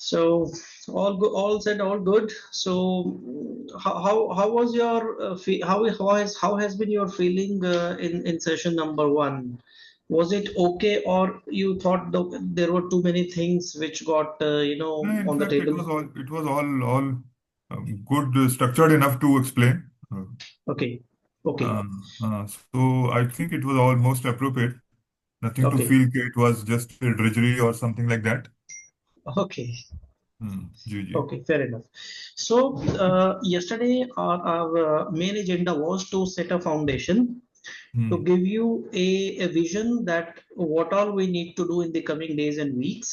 So all good, all said, all good. So how was your how has been your feeling in session number one? Was it okay, or you thought there were too many things which got In on the fact, table? it was all good, structured enough to explain. Okay, okay, Uh, so I think it was almost appropriate. Nothing to okay, feel कि it was just a drudgery or something like that. okay. Ji ji. Okay, fair enough. So, yesterday our main agenda was to set a foundation to Hmm. give you a vision that what all we need to do in the coming days and weeks,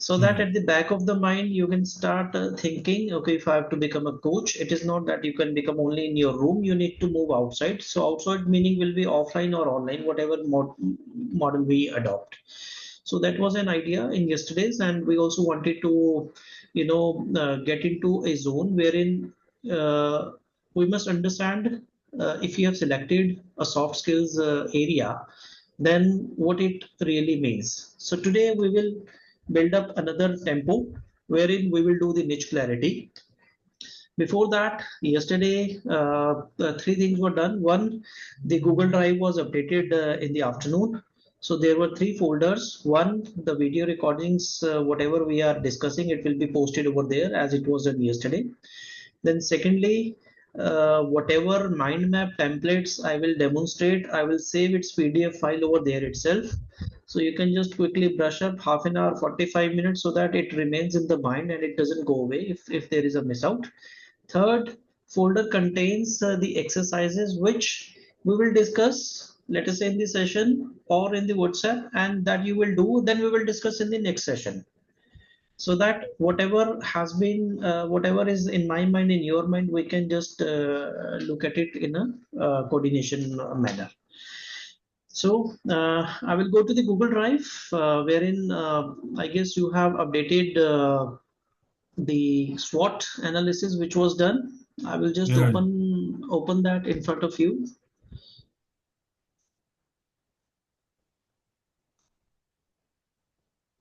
so that Hmm. at the back of the mind you can start thinking, okay, if I have to become a coach, it is not that you can become only in your room, you need to move outside. So outside meaning will be offline or online, whatever model we adopt. So that was an idea in yesterday's, and we also wanted to get into a zone wherein uh, we must understand, if you have selected a soft skills area, then what it really means. So today we will build up another tempo wherein we will do the niche clarity. Before that, yesterday, three things were done. One, the Google Drive was updated in the afternoon. So there were three folders. One, the video recordings, whatever we are discussing, it will be posted over there as it was done yesterday. Then secondly, whatever mind map templates I will demonstrate, I will save its PDF file over there itself. So you can just quickly brush up half an hour, 45 minutes, so that it remains in the mind and it doesn't go away if there is a miss out. Third folder contains the exercises which we will discuss, let us say in the session or in the WhatsApp, and that you will do, then we will discuss in the next session. So that whatever has been, whatever is in my mind, in your mind, we can just look at it in a coordination manner. So I will go to the Google Drive, wherein I guess you have updated the SWOT analysis which was done. I will just Yeah. open that in front of you.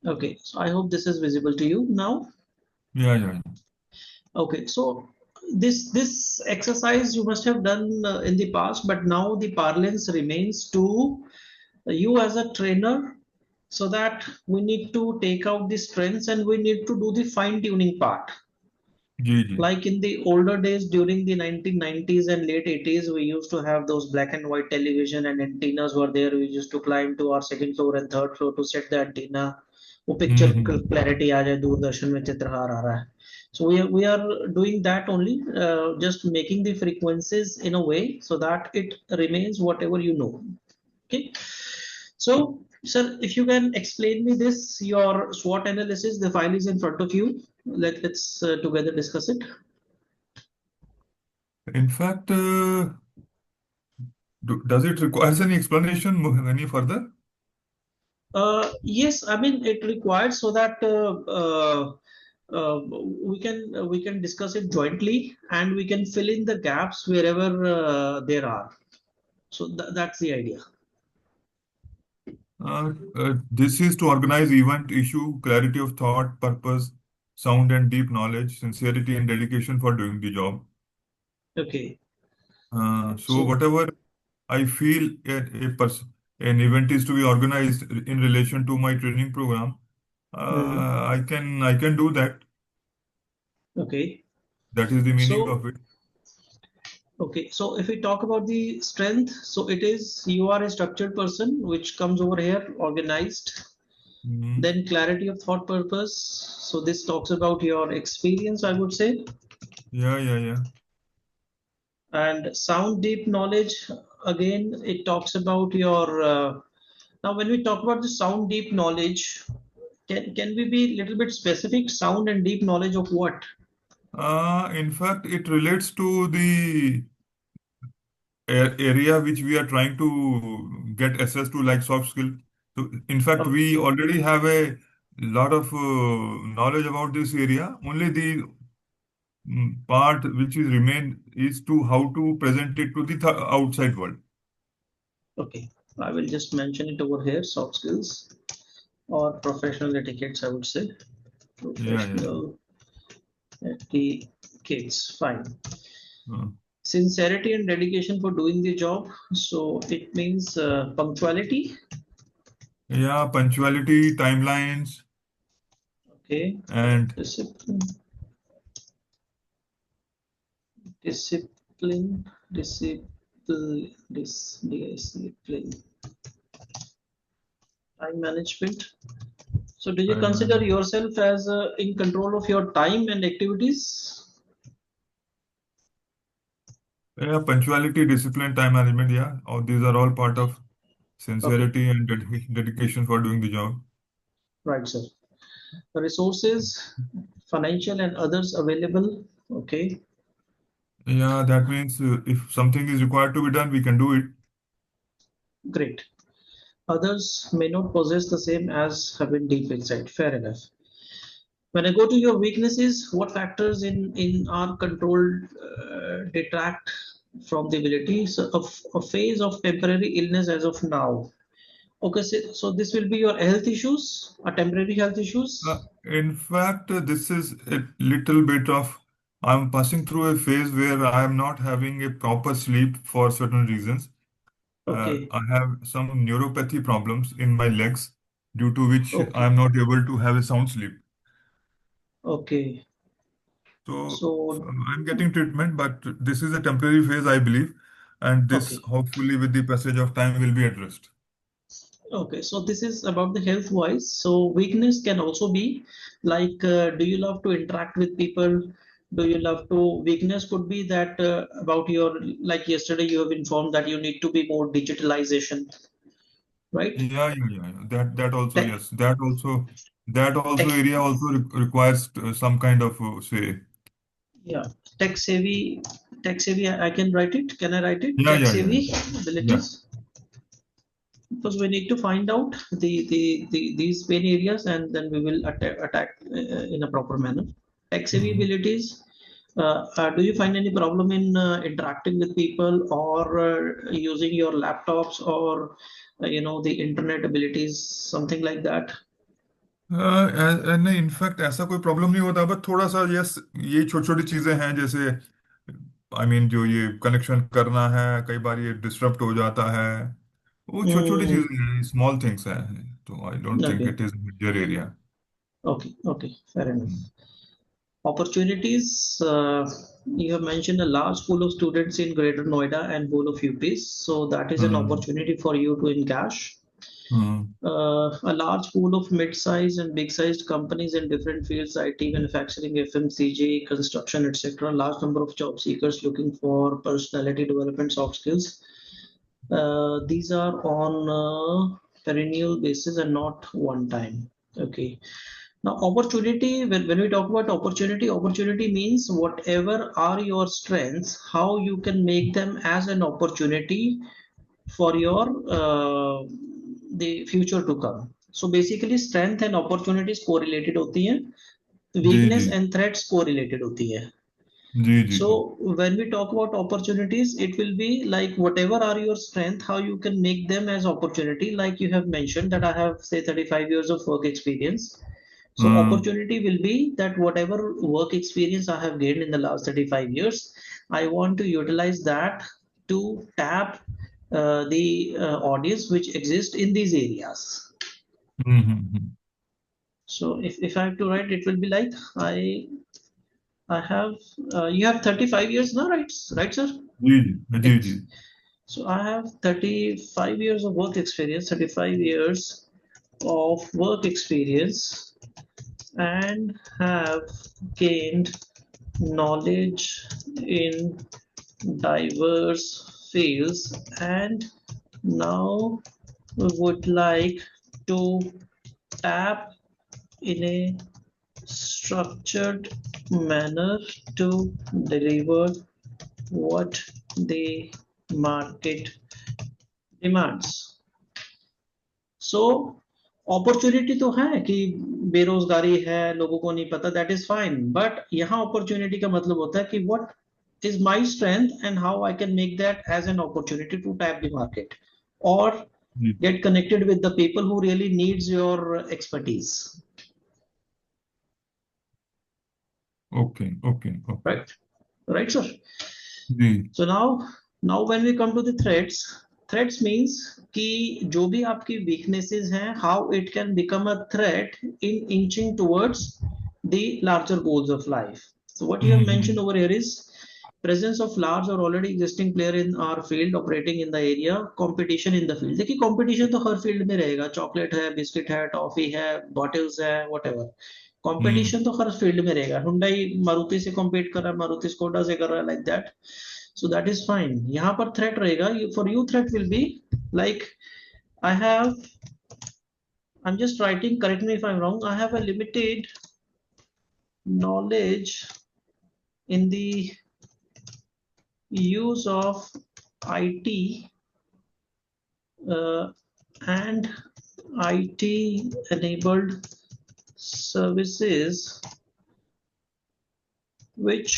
Okay, so I hope this is visible to you now. Yeah. Yeah. Okay, so this exercise you must have done in the past, but now the parlance remains to you as a trainer, so that we need to take out the strengths and we need to do the fine tuning part. Ji ji. Like in the older days during the 1990s and late 80s, we used to have those black and white television and antennas were there. We used to climb to our second floor and third floor to set the antenna. वो picture Hmm. clarity आ जाए, दूरदर्शन में चित्रहार आ रहा है. So we are doing that only, just making the frequencies in a way so that it remains whatever you know. Okay. So, sir, if you can explain me this, your SWOT analysis, the file is in front of you. Let's together discuss it. In fact, does it requires any explanation any further? Yes, I mean it required so that we can discuss it jointly and we can fill in the gaps wherever there are. So that's the idea. This is to organize event, issue, clarity of thought, purpose, sound and deep knowledge, sincerity and dedication for doing the job. Okay. So So whatever I feel an event is to be organized in relation to my training program, mhm. I can do that. Okay. That is the meaning So of it. okay. So if we talk about the strength, so it is you are a structured person, which comes over here, organized. Mhm. Then clarity of thought purpose. So this talks about your experience, I would say. Yeah, yeah, yeah. And sound deep knowledge, again, it talks about your. Now, when we talk about the sound deep knowledge, can we be a little bit specific? Sound and deep knowledge of what? In fact, it relates to the area which we are trying to get access to, like soft skill. So, in fact, Oh, we already have a lot of knowledge about this area. Only the part which is remain is to how to present it to the outside world. okay. I will just mention it over here. Soft skills or professional etiquettes, I would say. Yeah, yeah, yeah. Professional etiquettes. Fine. Uh, Sincerity and dedication for doing the job. So it means punctuality. yeah, punctuality, timelines, Okay. and Discipline. Discipline. Discipline. Discipline. Time management. So do you consider uh, yourself as in control of your time and activities? yeah, punctuality, discipline, time management. Yeah, all these are all part of Okay. sincerity and dedication for doing the job. Right, sir. Resources, financial and others available. Okay. Yeah, that means if something is required to be done, we can do it. Great. Others may not possess the same as have been deep inside. Fair enough. When I go to your weaknesses, what factors in our control detract from the ability? So a phase of temporary illness as of now. Okay, so this will be your health issues, a temporary health issues. In fact, this is a little bit of I'm passing through a phase where I am not having a proper sleep for certain reasons. Okay, I have some neuropathy problems in my legs, due to which I okay, am not able to have a sound sleep. okay. So So, I'm getting treatment, but this is a temporary phase, I believe, and this okay, hopefully with the passage of time will be addressed. okay. So this is about the health wise. So weakness can also be like, do you love to interact with people? Do you love to? Weakness could be that about your, like yesterday you have informed that you need to be more digitalization, right? Yeah, yeah, yeah, yeah. That also, Tech, yes. That also tech, area also requires some kind of say. yeah, tech savvy. I can write it. Can I write it? Yeah, Tech yeah, yeah, savvy yeah. abilities. Because we need to find out these pain areas and then we will attack in a proper manner. Tech savvy Mhm. abilities. Do you find any problem in interacting with people or using your laptops or the internet abilities, something like that? नहीं, in fact ऐसा कोई problem नहीं होता, but थोड़ा सा yes, ये छोटी छोटी चीजें हैं, जैसे जो ये कनेक्शन करना है, कई बार ये डिस्टर्ब हो जाता है। वो छोटी छोटी Hmm. चीजें हैं, स्मॉल थिंग्स हैं, तो I don't think Okay. It is major area. Okay. Okay. Fair enough. Opportunities. You have mentioned a large pool of students in Greater Noida and whole of UPs, so that is an hmm, opportunity for you to encash. Hmm, A large pool of mid-sized and big-sized companies in different fields, IT, manufacturing, FMCG, construction, etc. Large number of job seekers looking for personality development, soft skills. These are on perennial basis and not one time. Okay. Now, opportunity, when we talk about opportunity, opportunity means whatever are your strengths, how you can make them as an opportunity for your the future to come. So basically strength and opportunities correlated होती हैं, जी जी weakness and threats correlated होती है. जी जी जी। So when we talk about opportunities, it will be like whatever are your strength, how you can make them as opportunity. Like you have mentioned that I have say 35 years of work experience. So hmm, opportunity will be that whatever work experience I have gained in the last 35 years, I want to utilize that to tap the audience which exists in these areas. Hmm. So if I have to write, it will be like I have you have 35 years now, right, sir? जी जी जी जी। Ex- So I have 35 years of work experience, 35 years of work experience, and have gained knowledge in diverse fields, and now would like to tap in a structured manner to deliver what the market demands. So opportunity तो है कि बेरोजगारी है, लोगों को नहीं पता, that is fine, but यहाँ अपॉर्चुनिटी का मतलब होता है कि what is my strength and how I can make that as an opportunity to tap the market or जी। get connected with the people who really needs your expertise. Okay okay okay. right? Right, sir. जी। So now when we come to the threats means कि जो भी आपकी weaknesses हैं, how it can become a threat in inching towards the larger goals of life. So what you have mentioned hmm. over here is presence of large or already existing player in our field operating in the area, competition in the field. देखिए competition तो हर field में रहेगा, chocolate है, biscuit है, toffee है, bottles है, whatever. हम्म। Competition तो हर field में रहेगा, हुंडई मारुति से कॉम्पीट कर रहा है, मारुति स्कोडा से कर रहा है, like that. So that is fine. यहाँ पर थ्रेट रहेगा, for you threat will be like I have, I am just writing, correct me if I am wrong, I have a limited knowledge in the use of IT and IT enabled services which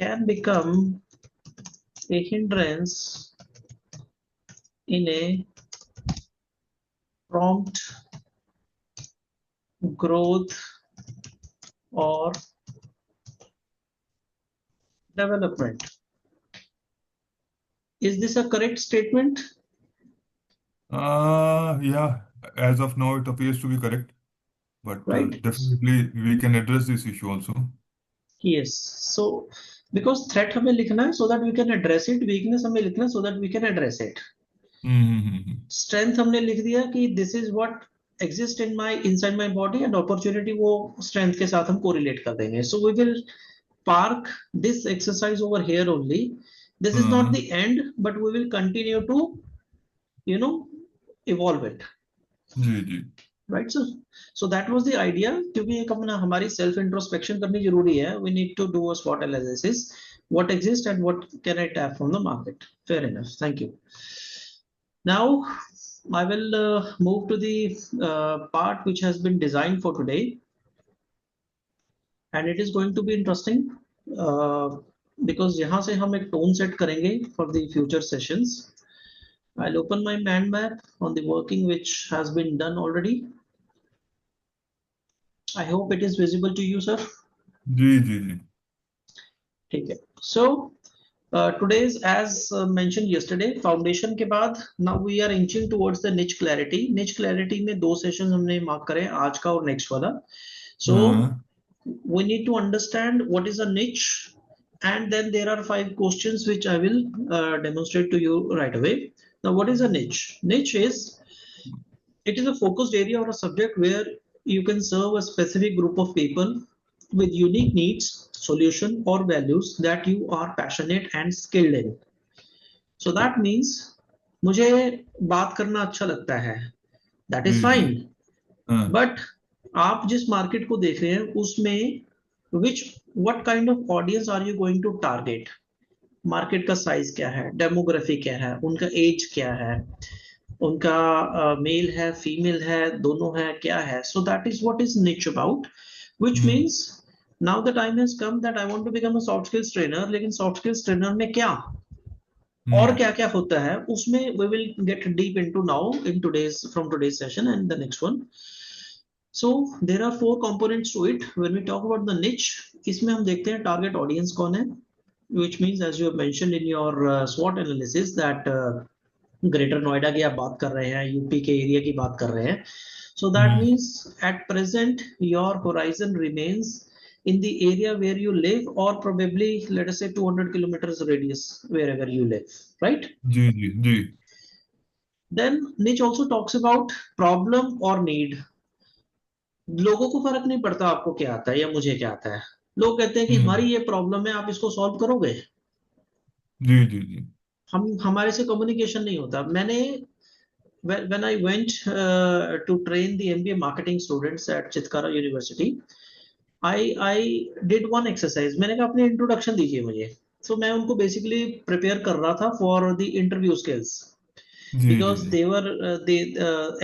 can become a hindrance in a prompt growth or development. Is this a correct statement? Yeah, as of now, it appears to be correct, but Right? definitely we can address this issue also. Yes. So because threat हमें लिखना है so that we can address it, weakness हमें लिखना है so that we can address it. Hmm. Strength हमने लिख दिया कि this is what exist in my inside my body, and opportunity वो स्ट्रेंथ के साथ हम कोरिलेट कर देंगे. So we will park this exercise over here only. This is not the हाँ। end, but we will continue to, you know, evolve it. जी जी। Right, so that was the idea. क्योंकि एक अपना हमारी सेल्फ इंट्रोस्पेक्शन करनी जरूरी है. We need to do a SWOT analysis, what exists and what can I tap from the market. Fair enough, thank you. Now I will move to the part which has been designed for today, and it is going to be interesting uh, because यहाँ से हम एक tone set करेंगे for the future sessions. I'll open my mind map on the working which has been done already. I hope it is visible to you, sir. जी जी जी। ठीक है. So today's as mentioned yesterday, foundation के बाद now we are inching towards the niche clarity. Niche clarity में दो sessions हमने mark करे, आज का और next वाला. So हाँ। we need to understand what is a niche, and then there are 5 questions which I will demonstrate to you right away. Now what is a niche? Niche is, it is a focused area or a subject where you can serve a specific group of people with unique needs, solution or values that you are passionate and skilled in. So that means मुझे बात करना अच्छा लगता है, that ji is ji. fine. हाँ। But आप जिस market को देख रहे हैं उसमें which what kind of audience are you going to target? Market का साइज क्या है, डेमोग्राफी क्या है, उनका एज क्या है, उनका मेल है, फीमेल है, दोनों है, क्या है. So that is what is niche about, which hmm means now the time has come that I want to become a soft skills trainer. लेकिन सॉफ्ट स्किल्स ट्रेनर में क्या और हम्म। क्या क्या होता है उसमें we will get deep into now in today's from today's session and the next one. So there are 4 components to it. When we talk about the niche, इसमें हम देखते हैं target audience कौन है, which means as you have mentioned in your SWOT analysis that greater Noida की आप बात कर रहे हैं, यूपी के एरिया की बात कर रहे हैं. So that hmm. means at present your horizon remains in the area where you live, or probably let us say 200 kilometers radius wherever you live, right? जी जी जी। Then niche also talks about problem or need. लोगों को फर्क नहीं पड़ता आपको क्या आता है या मुझे क्या आता है. लोग कहते हैं कि हम्म। हमारी ये प्रॉब्लम है, आप इसको सॉल्व करोगे. जी जी जी। हम हमारे से कम्युनिकेशन नहीं होता. मैंने when I went to train the MBA marketing students at Chitkara University, I did one exercise. मैंने कहा अपनी इंट्रोडक्शन दीजिए मुझे. So मैं उनको बेसिकली प्रिपेयर कर रहा था फॉर द इंटरव्यू स्किल्स, जी जी because जी। they were the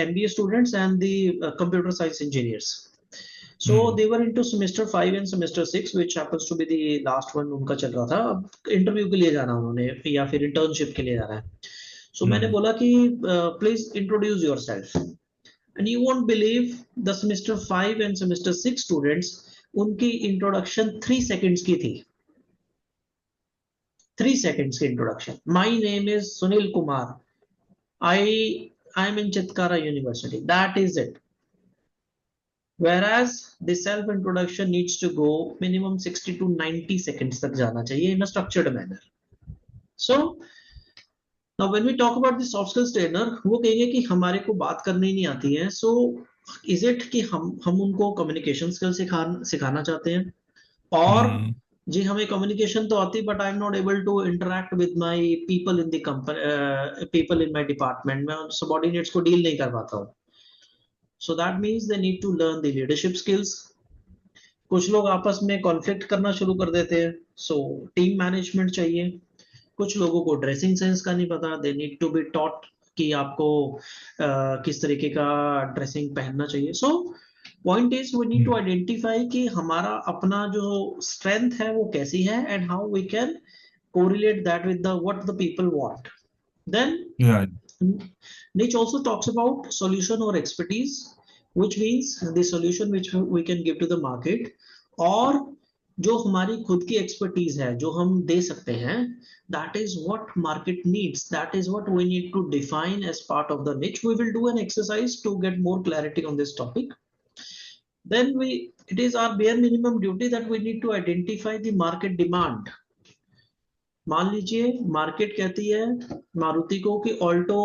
MBA students and the computer science engineers. So hmm they were into semester 5 and semester 6, which happens to be the last one उनका चल रहा था. अब इंटरव्यू के लिए जाना उन्होंने या फिर इंटर्नशिप के लिए जाना है. So मैंने हम्म। बोला कि please introduce yourself. And you won't believe the semester 5 and semester 6 students उनकी इंट्रोडक्शन 3 सेकेंड्स की थी, 3 सेकेंड्स की introduction. My name is Sunil Kumar, I am in Chitkara university, that is it. Whereas the self introduction needs to go minimum 60 to 90 seconds तक जाना चाहिए in a structured manner. So now when we talk about the soft skills trainer, वो कहेंगे कि हमारे को बात करनी नहीं आती है, so is it कि हम उनको communication skills सिखाना चाहते हैं, और हम्म। जी हमें communication तो आती, but I'm not able to interact with my people in the company, people in my department, मैं subordinates को deal नहीं कर पाता हूँ, so that means they need to learn the leadership skills। कुछ लोग आपस में कॉन्फ्लिक्ट करना शुरू कर देते हैं, सो टीम मैनेजमेंट चाहिए। कुछ लोगों को ड्रेसिंग सेंस का नहीं पता, they need to be taught कि आपको किस तरीके का ड्रेसिंग पहनना चाहिए। So point is we need to hmm. Identify कि हमारा अपना जो स्ट्रेंथ है वो कैसी है, and how we can correlate that with the what the people want. Then yeah. Niche also talks about solution or expertise, which means the solution which we can give to the market, और जो हमारी खुद की expertise है जो हम दे सकते हैं, that is what market needs, that is what we need to define as part of the niche। We will do an exercise to get more clarity on this topic। Then it is our bare minimum duty that we need to identify the market demand। मान लीजिए market कहती है मारुति को कि Alto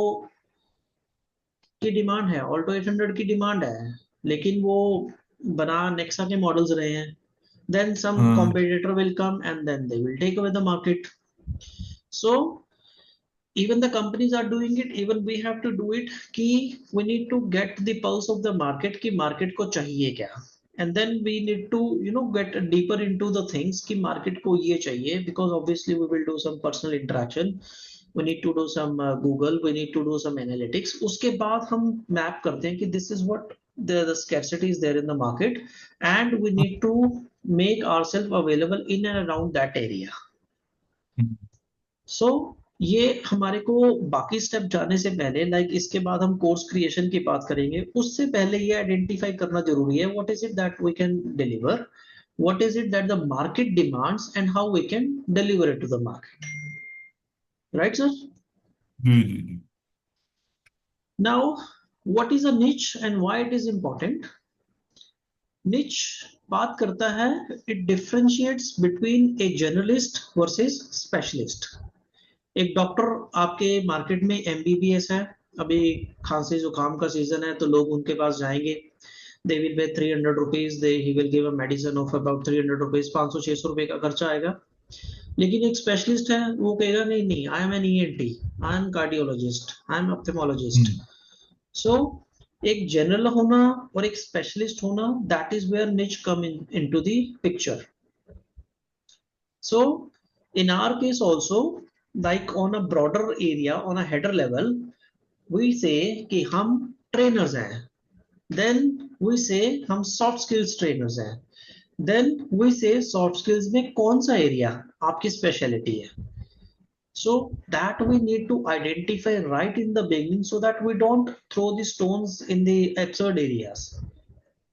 की demand है, Alto 800 की demand है, लेकिन वो बना नेक्सा के मॉडल्स रहे हैं, then some हाँ। competitor will come and then they will take away the market। So even the companies are doing it, even we have to do it कि we need to get the pulse of the market कि market को चाहिए क्या, and then we need to get deeper into the things कि market को ये चाहिए, because obviously we will do some personal interaction, we need to do some Google, we need to do some analytics। उसके बाद हम map करते हैं कि this is what the scarcity is there in the market, and we need to make ourselves available in and around that area। हम्म। सो ये हमारे को बाकी स्टेप जाने से पहले, लाइक इसके बाद हम कोर्स क्रिएशन की बात करेंगे, उससे पहले ये आइडेंटिफाई करना जरूरी है what is it that we can deliver, what is it that the market demands, and how we can deliver it to the market, right sir? जी जी जी। Now what is a niche and why it is important? Niche बात करता है, it differentiates between a generalist versus specialist। एक doctor आपके market में MBBS है, अभी खांसी जुकाम का सीजन है तो लोग उनके पास जाएंगे, they will pay 300 rupees, they he will give a medicine of about 300 rupees, 500-600 रुपए का खर्चा आएगा। लेकिन एक स्पेशलिस्ट है वो कहेगा नहीं नहीं, I am an ENT, I am cardiologist, I am ophthalmologist. Hmm. So एक जनरल होना और एक स्पेशलिस्ट होना, दैट इज वेयर निच come into the picture. So in our case also, like on a broader area, on a header level, we say कि हम trainers हैं, then we say हम soft skills trainers हैं, then we say soft skills में कौन सा area आपकी specialty है। So that we need to identify right in the beginning so that we don't throw the stones in the absurd areas।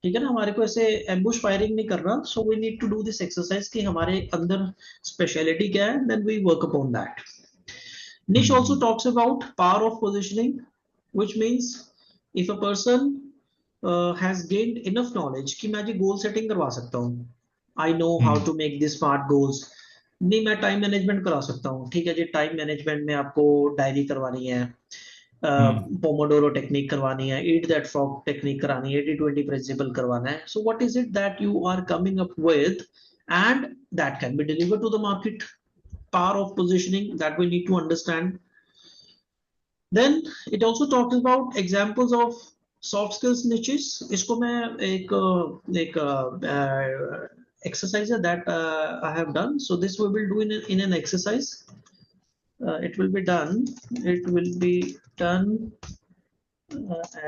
ठीक है ना, हमारे को ऐसे एम्बुश फायरिंग नहीं करना, so we need to do this exercise कि हमारे अंदर स्पेशलिटी क्या है, then we work upon that. Niche also hmm. Talks about power of positioning, which means if a person has gained enough knowledge कि मैं जी गोल सेटिंग करवा सकता हूँ, I know how hmm. To make this smart goals, नहीं मैं time management करा सकता हूँ, ठीक है जी टाइम मैनेजमेंट में आपको डायरी करवानी है, हम्म। पोमोडोरो टेक्निक करवानी है, ईट दैट फ्रॉग टेक्निक करानी है, 80-20 प्रिंसिपल करवाना है। So what is it that you are coming up with, and that can be delivered to the market. Power of positioning that we need to understand. Then it also talks about examples of soft skills niches. इसको मैं एक exercise that I have done, so this we will do in an exercise। It will be done, it will be done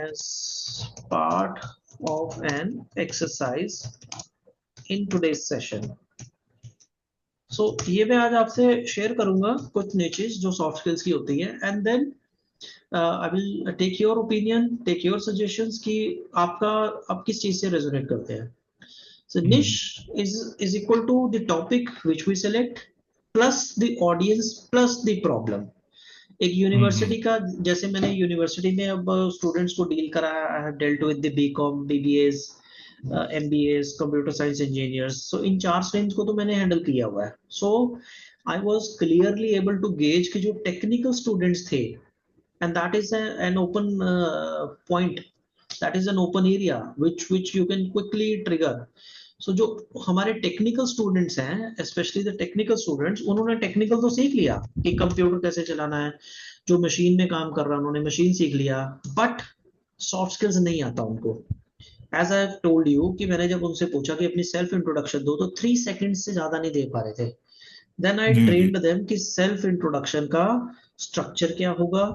as part of an exercise in today's session। So ये मैं आज आपसे share करूंगा कुछ niches जो soft skills की होती है, and then I will take your opinion, take your suggestions कि आप किस चीज से रेजोनेट करते हैं। So hmm. niche is equal to the topic which we select plus the audience plus the problem. एक यूनिवर्सिटी हम्म। का, जैसे मैंने यूनिवर्सिटी में अब स्टूडेंट्स को डील करा, I have dealt with the BCom, BBS, MBS, computer science engineers, so in चार streams को तो मैंने हैंडल किया हुआ है. So I was clearly able to gauge कि जो टेक्निकल स्टूडेंट्स थे, and that is an open point, that is an open area which you can quickly trigger. So जो हमारे टेक्निकल स्टूडेंट्स हैं, स्पेशली द टेक्निकल स्टूडेंट्स, उन्होंने technical तो सीख लिया कि कंप्यूटर कैसे चलाना है, जो मशीन में काम कर रहा है उन्होंने मशीन सीख लिया, बट सॉफ्ट स्किल्स नहीं आता उनको. एज आई टोल्ड यू कि मैंने जब उनसे पूछा कि अपनी सेल्फ इंट्रोडक्शन दो, तो 3 सेकंड से ज्यादा नहीं दे पा रहे थे. देन आई जी जी। ट्रेन्ड देम कि सेल्फ इंट्रोडक्शन का स्ट्रक्चर क्या होगा,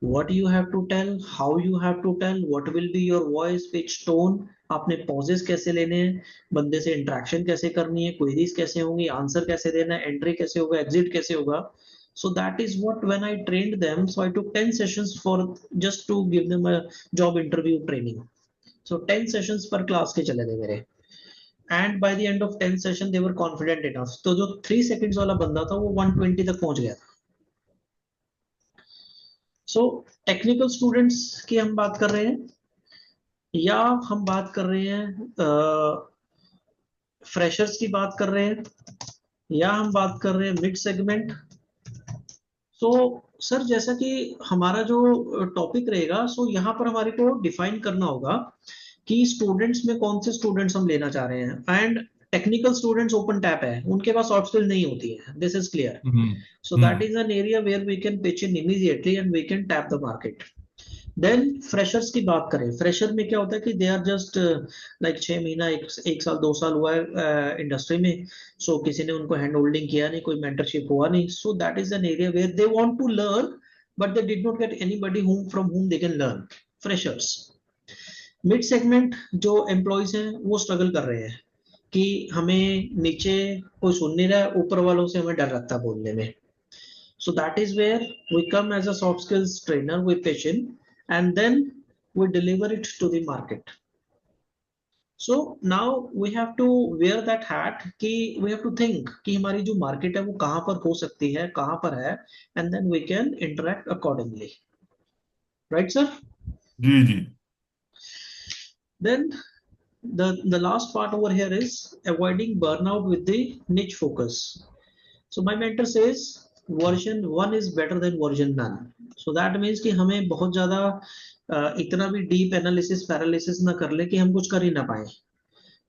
what you have to tell, how you have to tell, what will be your voice pitch tone, आपने पॉजेस कैसे लेने हैं, बंदे से इंटरेक्शन कैसे करनी है, क्वेरीज कैसे होंगी, आंसर कैसे देना है, एंट्री कैसे होगा, एग्जिट कैसे होगा. So that is what when I trained them, so I took 10 sessions for just to give them a job interview training. So 10 sessions per class के चले थे मेरे, and by the end of 10 session they were confident enough. तो जो 3 seconds वाला बंदा था वो 120 तक पहुंच गया था. सो टेक्निकल स्टूडेंट्स की हम बात कर रहे हैं, या हम बात कर रहे हैं फ्रेशर्स की बात कर रहे हैं, या हम बात कर रहे हैं मिड सेगमेंट. सो सर, जैसा कि हमारा जो टॉपिक रहेगा, सो यहाँ पर हमारे को डिफाइन करना होगा कि स्टूडेंट्स में कौन से स्टूडेंट्स हम लेना चाह रहे हैं. And technical students open tap है, उनके पास सॉफ्ट स्किल नहीं होती है, this is clear. Hmm. So that hmm. Is an area where we can pitch in immediately and we can tap the market. Then freshers की बात करें, fresher में क्या होता है कि दे आर जस्ट लाइक 6 महीना, एक साल 2 साल हुआ है इंडस्ट्री में. सो किसी ने उनको हैंड होल्डिंग किया नहीं, कोई मेंटरशिप हुआ नहीं. So that is an area where they want to learn, but they did not get anybody whom from whom they can learn. Freshers. Mid segment जो एम्प्लॉयज हैं वो स्ट्रगल कर रहे हैं कि हमें नीचे कोई सुन नहीं रहा है, ऊपर वालों से हमें डर लगता है बोलने में. So that is where we come as a soft skills trainer, we pitch in, and then we deliver it to the market. So now we have to wear that hat कि we have to think कि हमारी जो market है वो कहाँ पर हो सकती है, कहाँ पर है, and then we can interact accordingly. Right, sir? जी जी। Then the last part over here is avoiding burnout with the niche focus. So my mentor says version 1 is better than version none. So that means कि हमें बहुत ज्यादा इतना भी deep analysis paralysis ना कर ले कि हम कुछ कर ही ना पाए.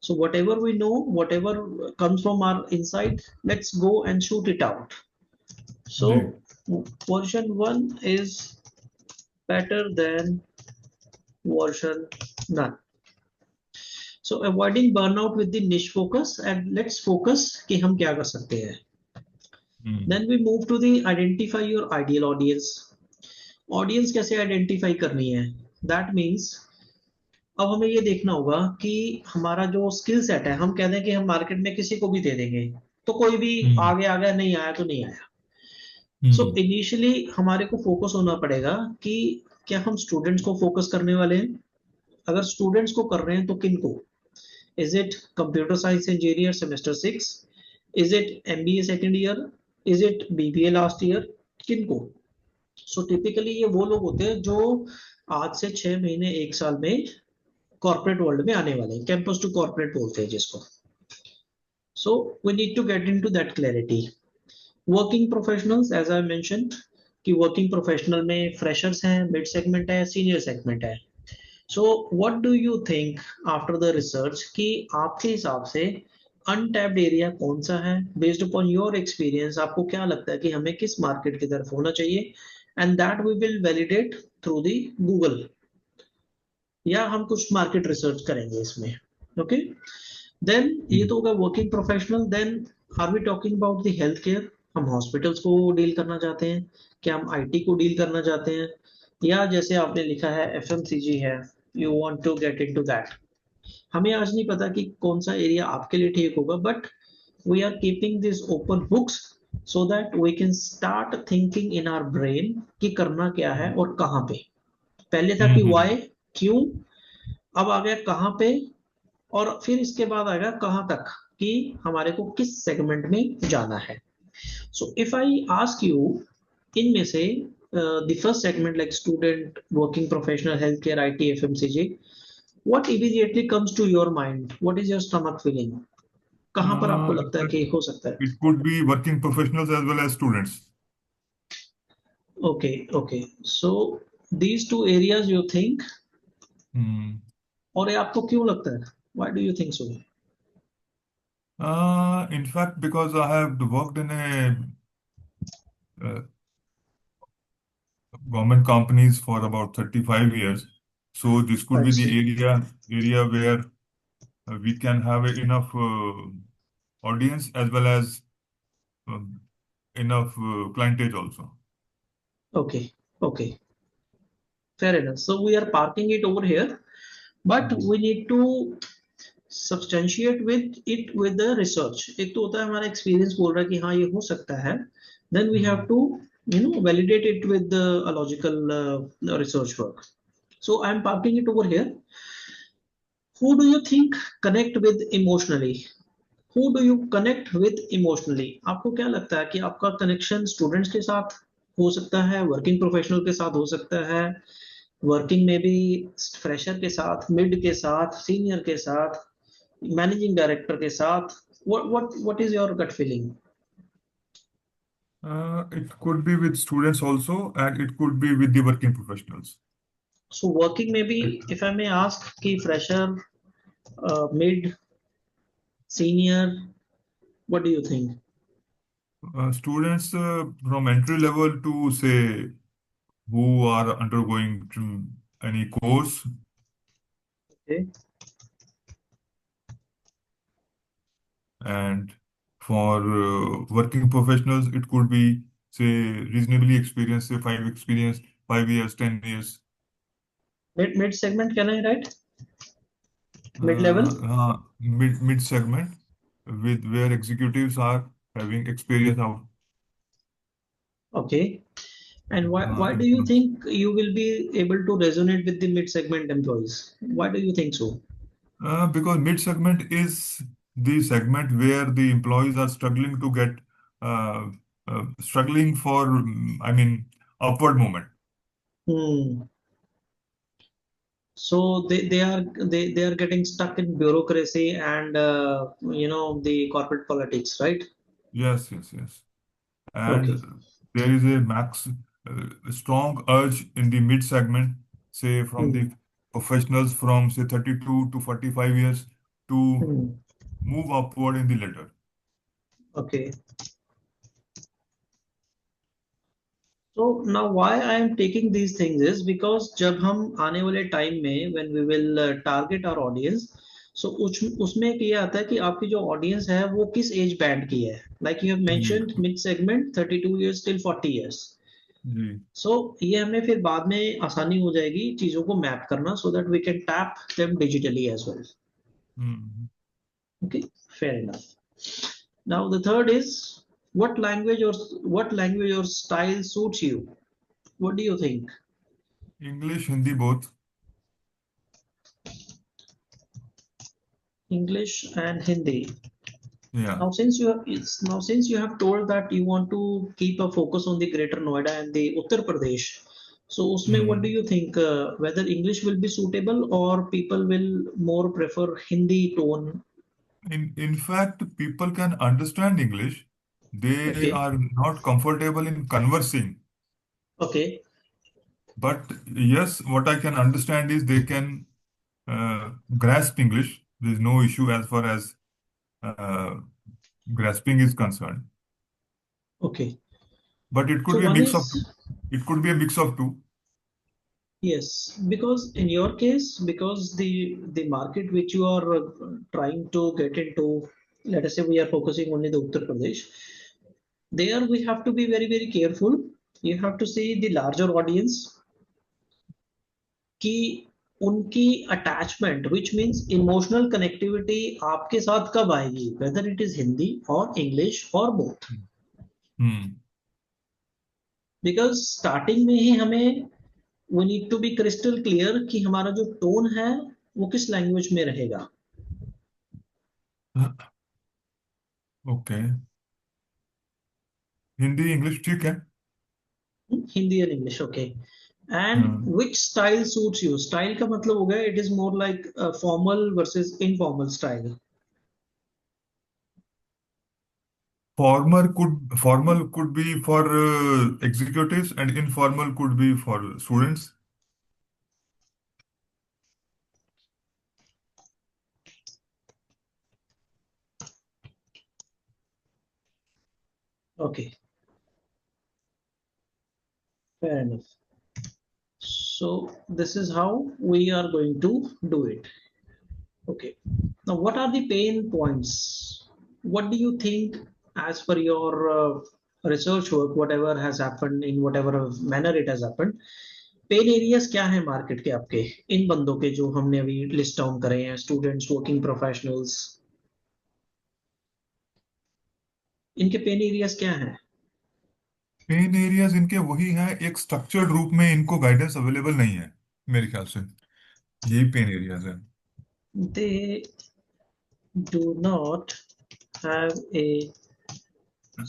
So whatever we know, whatever comes from our inside, let's go and shoot it out. Ji. So version 1 is better than version none. So avoiding burnout with the niche focus, and let's focus कि हम क्या कर सकते हैं. हम्म। Then we move to the identify your ideal audience. Audience कैसे identify करनी है, that means अब हमें ये देखना होगा कि हमारा जो स्किल सेट है, हम कहते हैं कि हम मार्केट में किसी को भी दे देंगे, तो कोई भी हम्म। आगे आ गया, नहीं आया तो नहीं आया. सो हम्म। इनिशियली हमारे को फोकस होना पड़ेगा कि क्या हम स्टूडेंट्स को फोकस करने वाले हैं. अगर स्टूडेंट्स को कर रहे हैं तो किन को, is it computer science engineer semester 6, is it MBA second year, is it BBA last year, किन को. सो टिपिकली ये वो लोग होते हैं जो आज से 6 महीने 1 साल में कॉर्पोरेट वर्ल्ड में आने वाले हैं, कैंपस टू कॉर्पोरेट बोलते हैं जिसको. So we need to get into that clarity. Working professionals, as I mentioned कि वर्किंग प्रोफेशनल में फ्रेशर्स हैं, मिड सेगमेंट है, सीनियर सेगमेंट है. So what do you think after the research कि आपके हिसाब से अनटैप्ड एरिया कौन सा है, बेस्ड अपॉन योर एक्सपीरियंस आपको क्या लगता है कि हमें किस मार्केट की तरफ होना चाहिए, and that we will validate through the Google, या हम कुछ मार्केट रिसर्च करेंगे इसमें. ओके. देन ये तो होगा working professional. Then are we talking about the health care, हम हॉस्पिटल्स को डील करना चाहते हैं, क्या हम आईटी को डील करना चाहते हैं, या जैसे आपने लिखा है एफएमसीजी है, you want to get into that. हमें आज नहीं पता कि कौन सा एरिया आपके लिए ठीक होगा, but we are keeping this open books so that we can start thinking in our brain कि करना क्या है और कहाँ पे. पहले था कि हम्म। वाई, क्यों, अब आ गया कहाँ पे, और फिर इसके बाद आएगा कहाँ तक, कि हमारे को किस सेगमेंट में जाना है. So if I ask you, इनमें से the first segment like student, working professional, health care, IT, FMCG, what immediately comes to your mind, what is your stomach feeling, कहाँ पर आपको In लगता है fact, कि हो सकता है. it could be working professionals as well as students. Okay okay, so these two areas you think, Hmm. और ये आपको क्यों लगता है, why do you think so. In fact, because I have worked in a government companies for about 35 years, so this could I be the C. area where we can have enough audience as well as um, enough clientage also. Okay okay, fair enough, so we are parking it over here, but Hmm. we need to substantiate with it with the research. एक तो होता है हमारा experience बोल रहा है कि हाँ ये हो सकता है, then we have Hmm. to validate it with the a logical research work. So I am parking it over here. Who do you think connect with emotionally? Who do you connect with emotionally? आपको क्या लगता है कि आपका connection students के साथ हो सकता है, वर्किंग प्रोफेशनल के साथ हो सकता है, वर्किंग में भी फ्रेशर के साथ, मिड के साथ, सीनियर के साथ, मैनेजिंग डायरेक्टर के साथ, what is your gut feeling? It could be with students also, and it could be with the working professionals. So working में भी, It, if I may ask, कि fresher, mid, senior, what do you think? students from entry level to say who are undergoing any course, Okay. and for working professionals, it could be say reasonably experienced, say 5 years, 10 years. Mid segment, can I write? Mid level. Mid segment with where executives are having experience out. Okay. And why do you Employees. think you will be able to resonate with the mid segment employees? Why do you think so? Because mid segment is the segment where the employees are struggling to get uh, struggling for I mean upward movement. Hmm. So they are getting stuck in bureaucracy and the corporate politics, right? Yes, yes, yes. Okay. And there is a strong urge in the mid segment, say from Hmm. the professionals from say 32 to 45 years to Hmm. move upward in the ladder. Okay. So now why I am taking these things is because जब हम आने वाले time में when we will target our audience, so उसमें एक ये आता है कि आपकी जो ऑडियंस है वो किस एज बैंड की है, like you have ji mentioned mid segment 32 years till 40 years. Ji So ये हमें फिर बाद में आसानी हो जाएगी चीजों को मैप करना, so that we can tap them digitally as well. Hmm. Okay, fair enough. Now the third is what language or style suits you? What do you think? English Hindi both. English and Hindi. Yeah. Now since you have told that you want to keep a focus on the Greater Noida and the Uttar Pradesh, so usme what do Hmm. you think, whether English will be suitable or people will more prefer Hindi tone? In fact, people can understand English. They Okay, are not comfortable in conversing. okay, But yes, what I can understand is they can grasp English. There is no issue as far as uh, grasping is concerned. okay. But it could So be a one mix of two. is, It could be a mix of two. yes, because in your case, because the market which you are trying to get into, let us say we are focusing only the Uttar Pradesh, there we have to be very very careful. You have to see the larger audience कि उनकी attachment which means emotional connectivity आपके साथ कब आएगी, whether it is Hindi और English और both. Hmm. Because starting में ही हमें we need to be crystal clear कि हमारा जो टोन है वो किस लैंग्वेज में रहेगा. ओके। हिंदी इंग्लिश ठीक है। हिंदी और इंग्लिश, ओके। एंड हाँ। विच स्टाइल सूट्स यू? स्टाइल का मतलब हो गया it is more like formal versus informal style. Formal could be for executives and informal could be for students. Okay, fair enough. So this is how we are going to do it. Okay. Now, what are the pain points? What do you think, as per your research work, whatever has happened in whatever manner it has happened, pain areas क्या है market के आपके, इन बंदों के जो हमने अभी list down करे हैं, स्टूडेंट्स, वर्किंग प्रोफेशनल्स, इनके पेन एरियाज क्या हैं? पेन एरियाज इनके वही हैं, एक स्ट्रक्चर्ड रूप में इनको गाइडेंस अवेलेबल नहीं है मेरे ख्याल से। यही पेन एरियाज है। They do not have a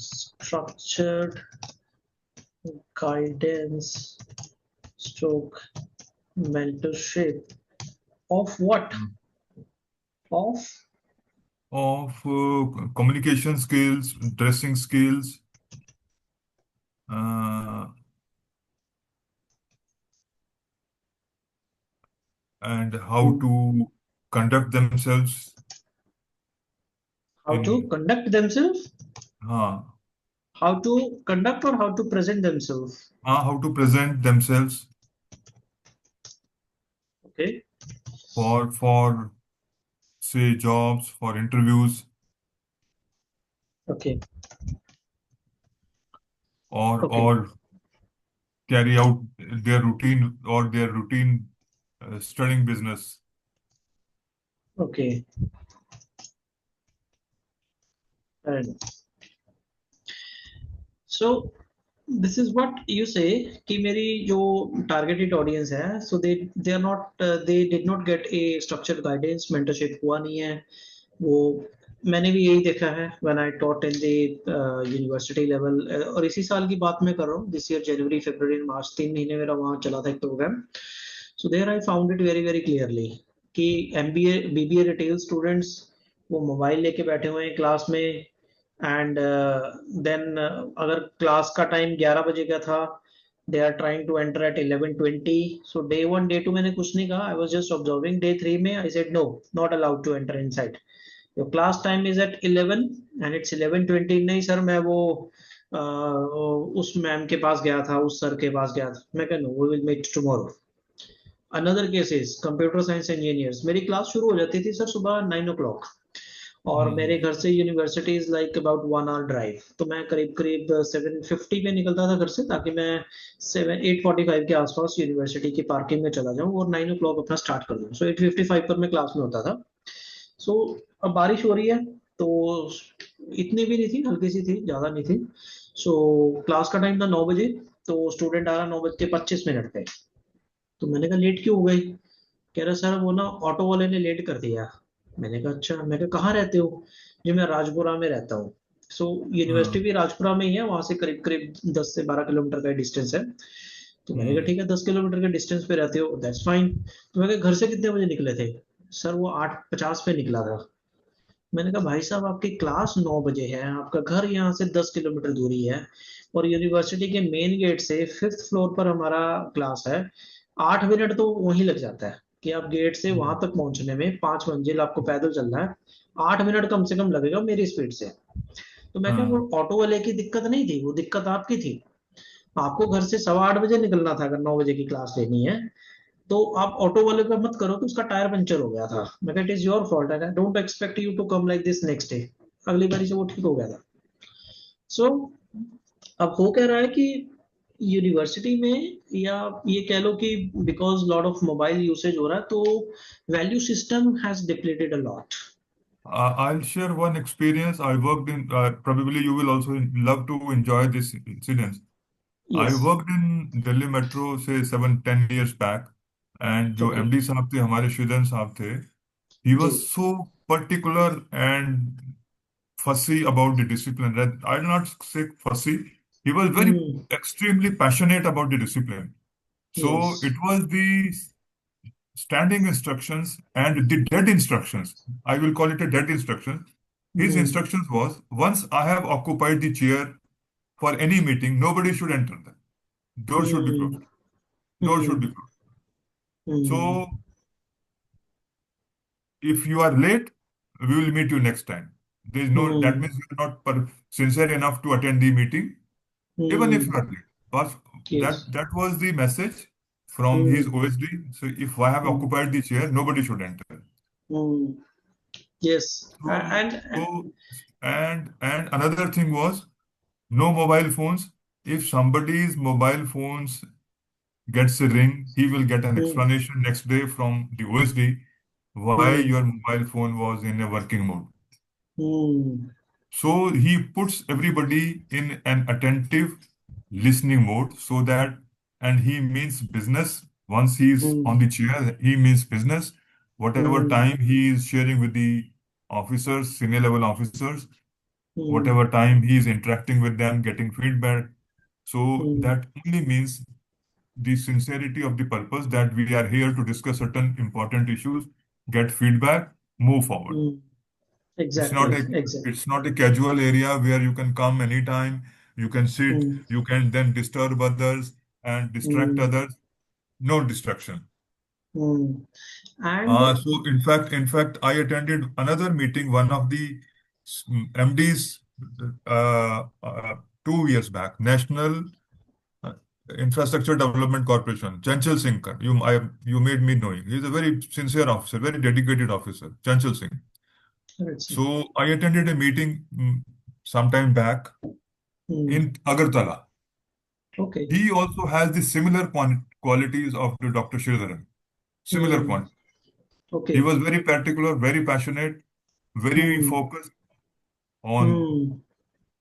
structured guidance stroke mentorship of what? Of of communication skills, dressing skills, and how to conduct themselves how in. to conduct themselves, हाँ। how to conduct or how to present themselves. हाँ, how to present themselves Okay, for say jobs, for interviews, okay, okay, or carry out their routine or their routine studying business. okay. And so this is what you say कि मेरी जो targeted audience है, so they are not they did not get a structured guidance, mentorship हुआ नहीं है वो। मैंने भी यही देखा है when I taught in the university level, और इसी साल की बात मैं कर रहा हूँ, दिस ईयर जनवरी फरवरी मार्च 3 महीने मेरा वहाँ चला था एक program. So there I found it very very clearly कि एमबीए बीबीए रिटेल स्टूडेंट्स वो मोबाइल लेके बैठे हुए हैं क्लास में। एंड देन अगर क्लास का टाइम 11 बजे का था, they are trying to enter at 11:20। So day one day two मैंने कुछ नहीं कहा, I was just observing. Day three में I said no, not allowed to enter inside, your class time is at 11 and it's 11:20। नहीं sir, मैं वो उस ma'am के पास गया था, उस सर के पास गया था। मैं कह no, we will meet tomorrow. Another cases, computer science engineers, मेरी क्लास शुरू हो जाती थी सर सुबह 9 o'clock, और मेरे हम्म। घर से university is like about 1 hour drive. तो मैं करीब करीब 7:50 पे निकलता था घर से, ताकि मैं 8:45 के आसपास यूनिवर्सिटी की पार्किंग में चला जाऊं और 9 o'clock अपना स्टार्ट कर दूं। सो 8:55 पर मैं क्लास में होता था। सो अब बारिश हो रही है, तो इतनी भी नहीं थी, हल्की सी थी, ज्यादा नहीं थी। सो क्लास का टाइम था 9 बजे, तो स्टूडेंट आ रहा 9:25 पे। तो मैंने कहा लेट क्यों हो गई? कह रहा सर वो ना ऑटो वाले ने लेट कर दिया। मैंने कहा अच्छा। मैं कहा कहाँ रहते हो? जी मैं राजपुरा में रहता हूँ। सो यूनिवर्सिटी हाँ। भी राजपुरा में ही है, वहां से करीब करीब 10 से 12 किलोमीटर का डिस्टेंस है। तो मैंने कहा हम्म। ठीक है, 10 किलोमीटर के डिस्टेंस पे रहते हो, दैट्स फाइन। तो मैं कहा घर से कितने बजे निकले थे? सर वो 8:50 पे निकला था। मैंने कहा भाई साहब, आपकी क्लास 9 बजे है, आपका घर यहाँ से 10 किलोमीटर दूरी है, और यूनिवर्सिटी के मेन गेट से 5th फ्लोर पर हमारा क्लास है। 8 मिनट तो वहीं लग जाता है कि आप गेट से वहां हम्म। तक पहुंचने में, 5 मंजिल आपको पैदल चलना है, 8 मिनट कम से कम लगेगा मेरी स्पीड से। तो मैं क्या, वो हाँ। ऑटो वाले की दिक्कत नहीं थी, वो दिक्कत आपकी थी। आपको घर से 8:15 बजे निकलना था अगर 9 बजे की क्लास लेनी है। तो आप ऑटो वाले का मत करो कि उसका टायर पंचर हो गया था। मैं it is your fault, I don't expect you to come like this next day. अगली बारी से वो ठीक हो गया था। सो अब हो क्या रहा है कि यूनिवर्सिटी में, या ये कह लो कि because lot of mobile usage हो रहा है, तो value system has depleted a lot. I'll share one experience. I worked in, probably you will also love to enjoy this incident. I yes, worked in Delhi Metro say 7-10 years back, and जो okay, MD साहब थे हमारे श्रीधन साहब थे। He ji. was so particular and fussy about the discipline. I will not say fussy. He was very Hmm. extremely passionate about the discipline. So it Yes. was the standing instructions and the dead instructions. I will call it a dead instruction. His Hmm. instructions was once I have occupied the chair for any meeting, nobody should enter them. Door should be closed. Hmm. Door should be Hmm. closed. Hmm. So if you are late, we will meet you next time. There is no, that Hmm. means you are not sincere enough to attend the meeting, even if you Hmm. are late. But Yes. that was the message from his Hmm. OSD. So if I have Hmm. occupied the chair, nobody should enter. Hmm. Yes. So, and another thing was no mobile phones. If somebody's mobile phones gets a ring, he will get an Hmm. explanation next day from the OSD why Hmm. your mobile phone was in a working mode. Hmm. So he puts everybody in an attentive listening mode so that, and he means business. Once he's on Hmm. the chair, he means business. Whatever Hmm. time he is sharing with the officers, senior level officers, Hmm. whatever time he is interacting with them, getting feedback. So Hmm. that only means the sincerity of the purpose that we are here to discuss certain important issues, get feedback, move forward. Hmm. It's not Exactly. a Exactly. it's not a casual area where you can come anytime, you can sit, Hmm. you can then disturb others and distract Hmm. others. No distraction. Hmm. And So in fact, I attended another meeting, one of the MDs uh, uh, 2 years back, National uh, Infrastructure Development Corporation, Chanchal Singh. You made me know him. He's a very sincere officer, very dedicated officer, Chanchal Singh. let's see. So I attended a meeting sometime back Hmm. in Agartala. Okay. He also has the similar qualities of the Dr. Sridharan. Similar Hmm. qualities. He Okay. was very particular, very passionate, very Hmm. focused on Hmm.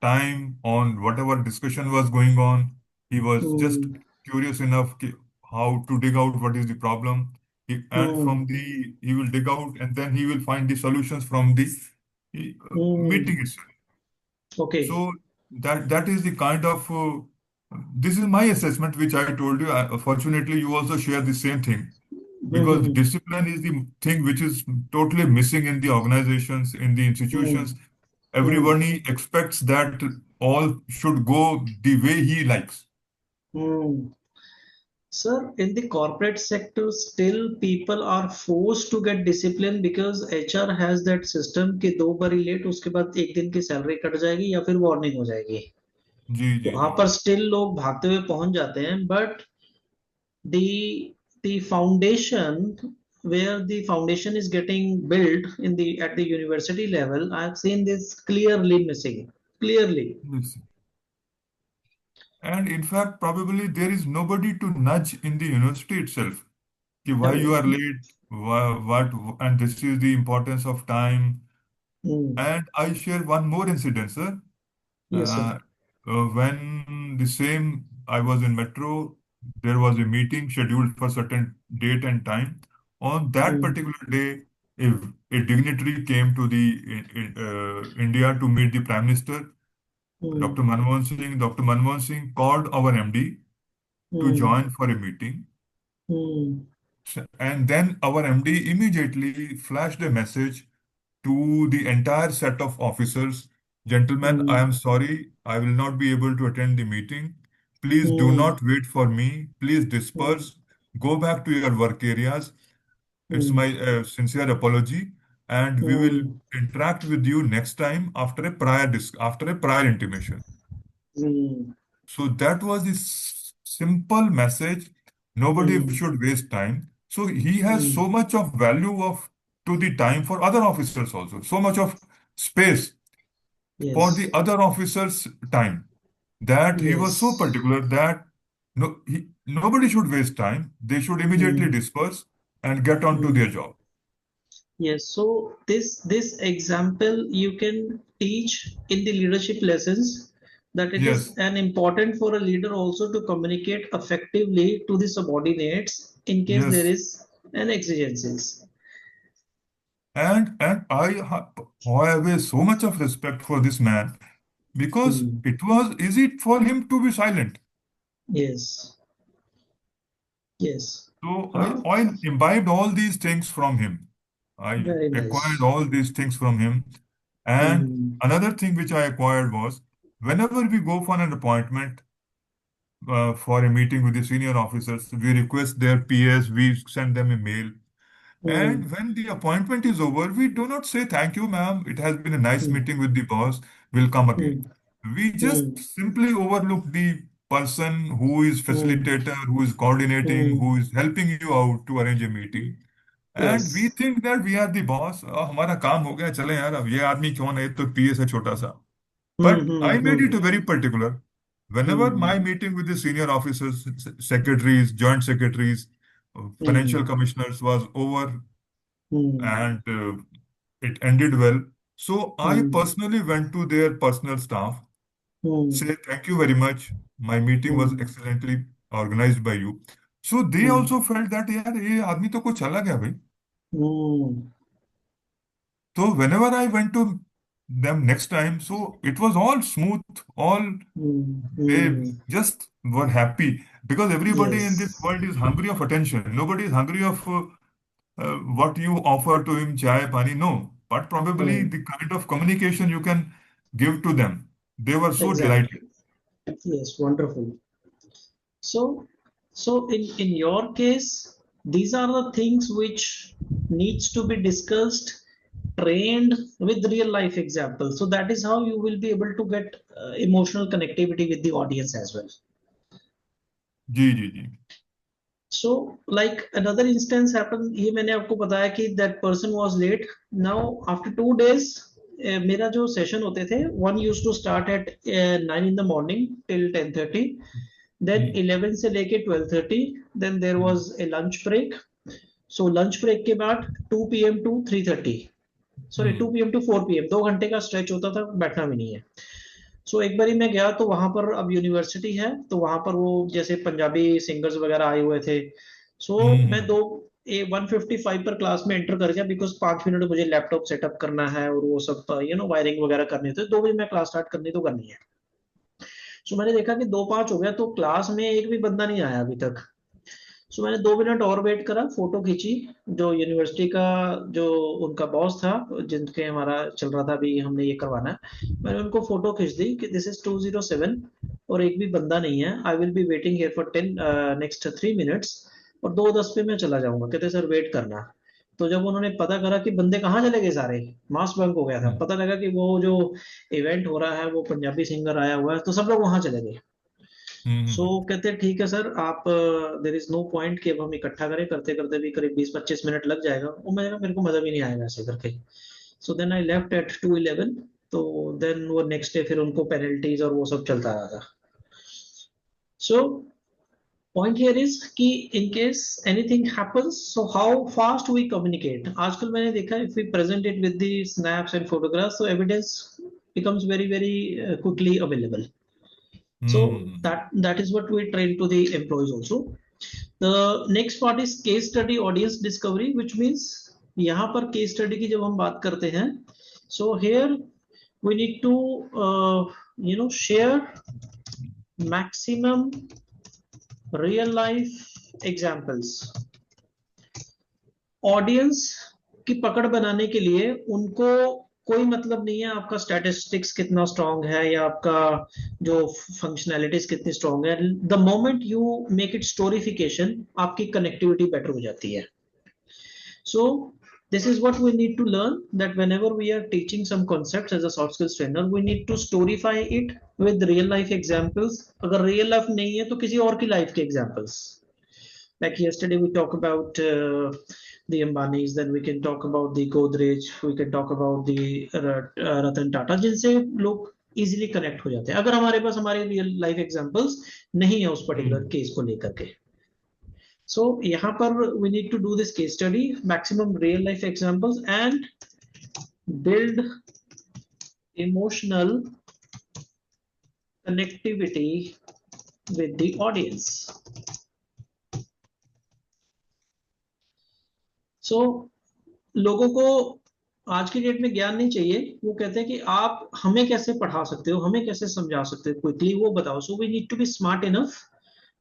time, on whatever discussion was going on. He was just Hmm. curious enough how to dig out what is the problem. And Hmm. from he will dig out and then he will find the solutions from the meeting Hmm. itself. Okay. So that is the kind of this is my assessment, which I told you. Fortunately, you also share the same thing because Hmm. discipline is the thing which is totally missing in the organizations, in the Hmm. institutions. Hmm. Everybody expects that all should go the way he likes. Hmm. Sir, in the corporate sector, still people are forced to get discipline because HR has that system कि 2 बारी late उसके बाद एक दिन की salary cut जाएगी या फिर वार्निंग हो जाएगी. जी जी वहां जी पर स्टिल लोग भागते हुए पहुंच जाते हैं, but the foundation where the foundation is getting built in the at the university level, I've seen this clearly missing. Clearly. yes. And in fact, probably there is nobody to nudge in the university itself. कि why you are late, what, and this is the importance of time. Hmm. And I share one more incident, sir. Yes, sir. Uh, when the same I was in metro, there was a meeting scheduled for certain date and time. On that Hmm. particular day, a dignitary came to the India to meet the Prime Minister, Hmm. Dr. Manmohan Singh. Dr. Manmohan Singh called our MD to Hmm. join for a meeting. Hmm. And then our MD immediately flashed a message to the entire set of officers. Gentlemen, I Hmm. am sorry, I will not be able to attend the meeting. Please do Hmm. not wait for me. Please Hmm. disperse. Go back to your work areas. It's Hmm. my sincere apology, and we will Hmm. interact with you next time after a after a prior intimation. Hmm. So that was the simple message. Nobody Hmm. should waste time. So he has Hmm. so much of value of to the time for other officers also. So much of space for the Yes. other officers' time that he was so Yes. particular that nobody should waste time. They should immediately Hmm. disperse and get on to Hmm. their job. Yes, so this example you can teach in the leadership lessons, that it is Yes, an important for a leader also to communicate effectively to the subordinates in case there yes. is an exigencies. And I have so much of respect for this man because Hmm. it was easy for him to be silent. Yes. Yes. So Huh? I imbibed all these things from him. I Very acquired nice. all these things from him. And Hmm. another thing which I acquired was whenever we go for an appointment for a meeting with the senior officers, we request their PS, we send them a mail. Hmm. And when the appointment is over, we do not say thank you, ma'am. It has been a nice Hmm. meeting with the boss. We'll come Hmm. again. We just Hmm. simply overlook the person who is Hmm. facilitator, who is coordinating, Hmm. who is helping you out to arrange a meeting. And we Yes. think that we are the boss. हमारा काम हो गया चले यार अब ये आदमी कौन है तो पीएस है छोटा सा. Hmm. But Hmm. I made Hmm. it very particular. Whenever my Hmm. meeting with the senior officers, secretaries, joint secretaries, financial Hmm. commissioners was over, Hmm. and it ended well. So I Hmm. personally went to their personal staff, Hmm. say thank you very much. My meeting was Hmm. excellently organized by you. So they Hmm. also felt that यार ये आदमी तो कुछ अलग है भाई. Hmm. So whenever I went to them next time, so it was all smooth, all Hmm. they Hmm. just were happy because everybody in this Yes. world is hungry of attention. Nobody is hungry of what you offer to him, chai, pani. No, but probably Hmm. the kind of communication you can give to them. They were so delighted. Exactly. Yes. Wonderful. So, so in your case, these are the things which needs to be discussed, trained with real life examples. So that is how you will be able to get emotional connectivity with the audience as well. जी जी जी. So, like another instance happened, ये मैंने आपको बताया कि that person was late. Now, after 2 days, मेरा जो session होते थे, one used to start at 9 in the morning till 10:30. Then हम्म 11 से लेके 12:30. Then there hmm was a lunch break. So lunch break के बाद 2 p.m. to 3:30. Sorry, hmm 2 p.m. to 4 p.m. 2 घंटे का स्ट्रेच होता था, बैठना भी नहीं है. सो एक बारी मैं गया तो वहां पर अब यूनिवर्सिटी है तो वहां पर वो जैसे पंजाबी सिंगर्स वगैरह आए हुए थे. सो मैं हम्म 155 पर क्लास में एंटर कर गया बिकॉज 5 मिनट मुझे लैपटॉप सेटअप करना है और वो सब वायरिंग वगैरह करनी थी. 2 बजे मैं क्लास स्टार्ट करनी तो करनी है. सो मैंने देखा कि 2:05 हो गया तो क्लास में एक भी बंदा नहीं आया अभी तक. सो मैंने 2 मिनट और वेट करा, फोटो खींची. जो यूनिवर्सिटी का जो उनका बॉस था जिनके हमारा चल रहा था अभी हमने ये करवाना है, मैंने उनको फोटो खींच दी कि दिस इज 207 और एक भी बंदा नहीं है. I will be waiting here for 3 minutes और 2:10 पे मैं चला जाऊंगा. कहते सर वेट करना. तो जब उन्होंने पता करा कि बंदे कहाँ चले गए सारे, मास बंक हो गया था, हम्म पता लगा कि वो जो इवेंट हो रहा है वो पंजाबी सिंगर आया हुआ है तो सब लोग वहां चले गए. सो हम्म कहते हैं ठीक है सर आप देर इज नो पॉइंट कि अब हम इकट्ठा करें, करते करते भी करीब 20-25 मिनट लग जाएगा. वो मैं मेरे को मजा भी नहीं आएगा ऐसे करके. So then I left at 2:11. तो देन वो नेक्स्ट डे फिर उनको पेनल्टीज और वो सब चलता रहा था. सो पॉइंट हियर इज कि in case anything happens so how fast we communicate. आजकल मैंने देखा if we present it with the snaps and photographs so evidence becomes very very quickly available. So hmm that is what we train to the employees also. The next part is case study audience discovery, which means यहाँ पर case study की जब हम बात करते हैं, so here we need to share maximum real life examples. Audience की पकड़ बनाने के लिए उनको कोई मतलब नहीं है आपका स्टैटिस्टिक्स कितना स्ट्रांग है या आपका जो फंक्शनैलिटीज कितनी स्ट्रांग है. The moment you make it storification आपकी कनेक्टिविटी बेटर हो जाती है. सो this is what we need to learn, that whenever we are teaching some concepts as a soft skills trainer we need to storify it with real life examples. अगर real life नहीं है तो किसी और की life के examples. Like yesterday we talk about the Ambanis, then we can talk about the Godrej, we can talk about the Ratan Tata, जिनसे लोग इजीली कनेक्ट हो जाते हैं अगर हमारे पास हमारे रियल लाइफ एग्जांपल्स नहीं है उस पर्टिकुलर हम्म केस को लेकर के. सो यहाँ पर we need to do this case study, maximum real life examples and build emotional connectivity with the audience. So लोगों को आज की डेट में ज्ञान नहीं चाहिए, वो कहते हैं कि आप हमें कैसे पढ़ा सकते हो, हमें कैसे समझा सकते हो क्विकली, वो बताओ। So we need to be smart enough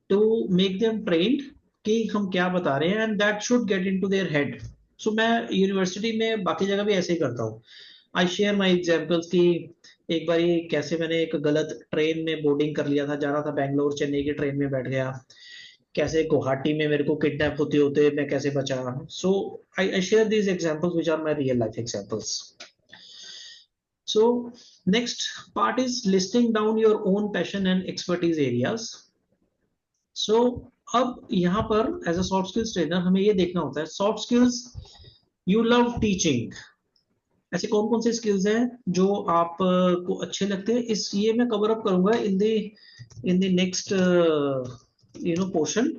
to make them trained कि हम क्या बता रहे हैं, and that should get into their head. So मैं यूनिवर्सिटी में बाकी जगह भी ऐसे ही करता हूँ। आई शेयर माई एग्जाम्पल्स की एक बार कैसे मैंने एक गलत ट्रेन में बोर्डिंग कर लिया था, जा रहा था बैंगलोर चेन्नई की ट्रेन में बैठ गया, कैसे गुवाहाटी में मेरे को किडनैप होते होते मैं कैसे बचा। So I share these examples which are my real life examples. So next part is listing down your own passion and expertise areas. So अब यहाँ पर as a soft skills trainer हमें ये देखना होता है, soft skills, you love teaching, ऐसे कौन कौन से स्किल्स हैं जो आप को अच्छे लगते हैं, इस ये मैं कवर अप करूंगा इन the next portion,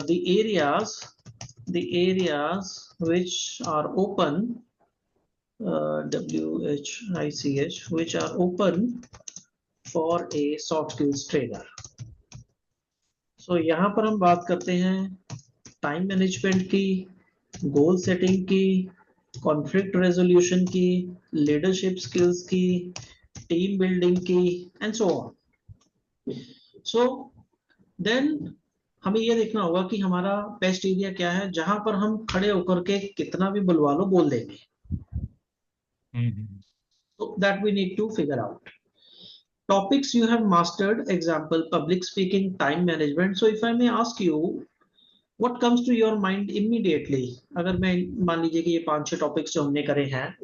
the areas which are open, WHICH, which are open for a soft skills trainer. So यहाँ पर हम बात करते हैं टाइम मैनेजमेंट की, गोल सेटिंग की, कॉन्फ्लिक्ट रेजोल्यूशन की, लीडरशिप स्किल्स की, टीम बिल्डिंग की, and so on. So then हमें ये देखना होगा कि हमारा बेस्ट एरिया क्या है, जहां पर हम खड़े होकर के कितना भी बुलवा लो बोल देंगे। हम्म। So that we need to figure out. Topics you have mastered, example, public speaking, time management. So if I may ask you, what comes to your mind immediately? अगर मैं मान लीजिए कि ये 5-6 टॉपिक्स जो हमने करे हैं,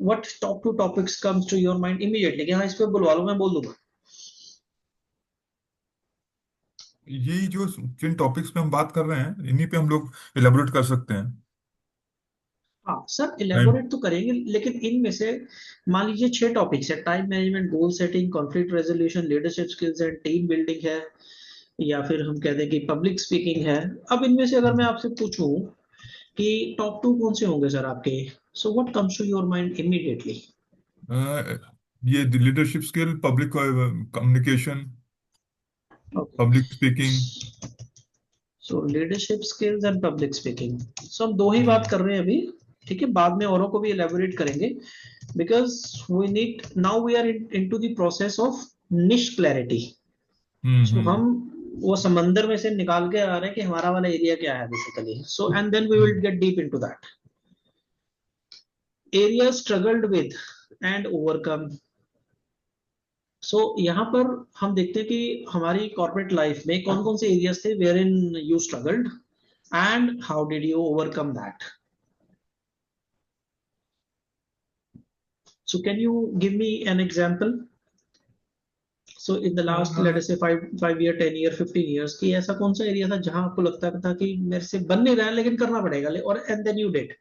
what top 2 topics comes to your mind immediately कि हाँ इस पे बुलवा लो मैं बोल दूंगा। यही जो जिन टॉपिक्स पे हम बात कर रहे हैं इन्हीं पे हम लोग इलेबोरेट कर सकते हैं। हाँ सर, And, इलेबोरेट तो करेंगे, लेकिन इनमें से मान लीजिए 6 टॉपिक्स है, time management, goal setting, conflict resolution, leadership skills and team building है, या फिर हम कहते हैं कि पब्लिक स्पीकिंग है। अब इनमें से अगर मैं आपसे पूछूं कि टॉप 2 कौन से होंगे सर आपके, so what comes to your mind immediately? ये leadership skill, public communication, okay, public speaking. So leadership skills and public speaking. So हम दो ही बात कर रहे हैं अभी, ठीक है, बाद में औरों को भी एलेबोरेट करेंगे, because we need now we are into the process of niche clarity. So hmm. हम वो समंदर में से निकाल के आ रहे हैं कि हमारा वाला एरिया क्या है basically, so and then we will hmm. Get deep into that. Area struggled with and overcome. So यहाँ पर हम देखते हैं कि हमारी कॉर्पोरेट लाइफ में कौन कौन से एरियाज थे where in you struggled and how did you overcome that. So can you give me an example. So in the last let us say 5 year 10 year 15 years की ऐसा कौन सा एरिया था जहां आपको लगता था कि मेरे से बन नहीं रहा है लेकिन करना पड़ेगा, और एंड देन यू डिड।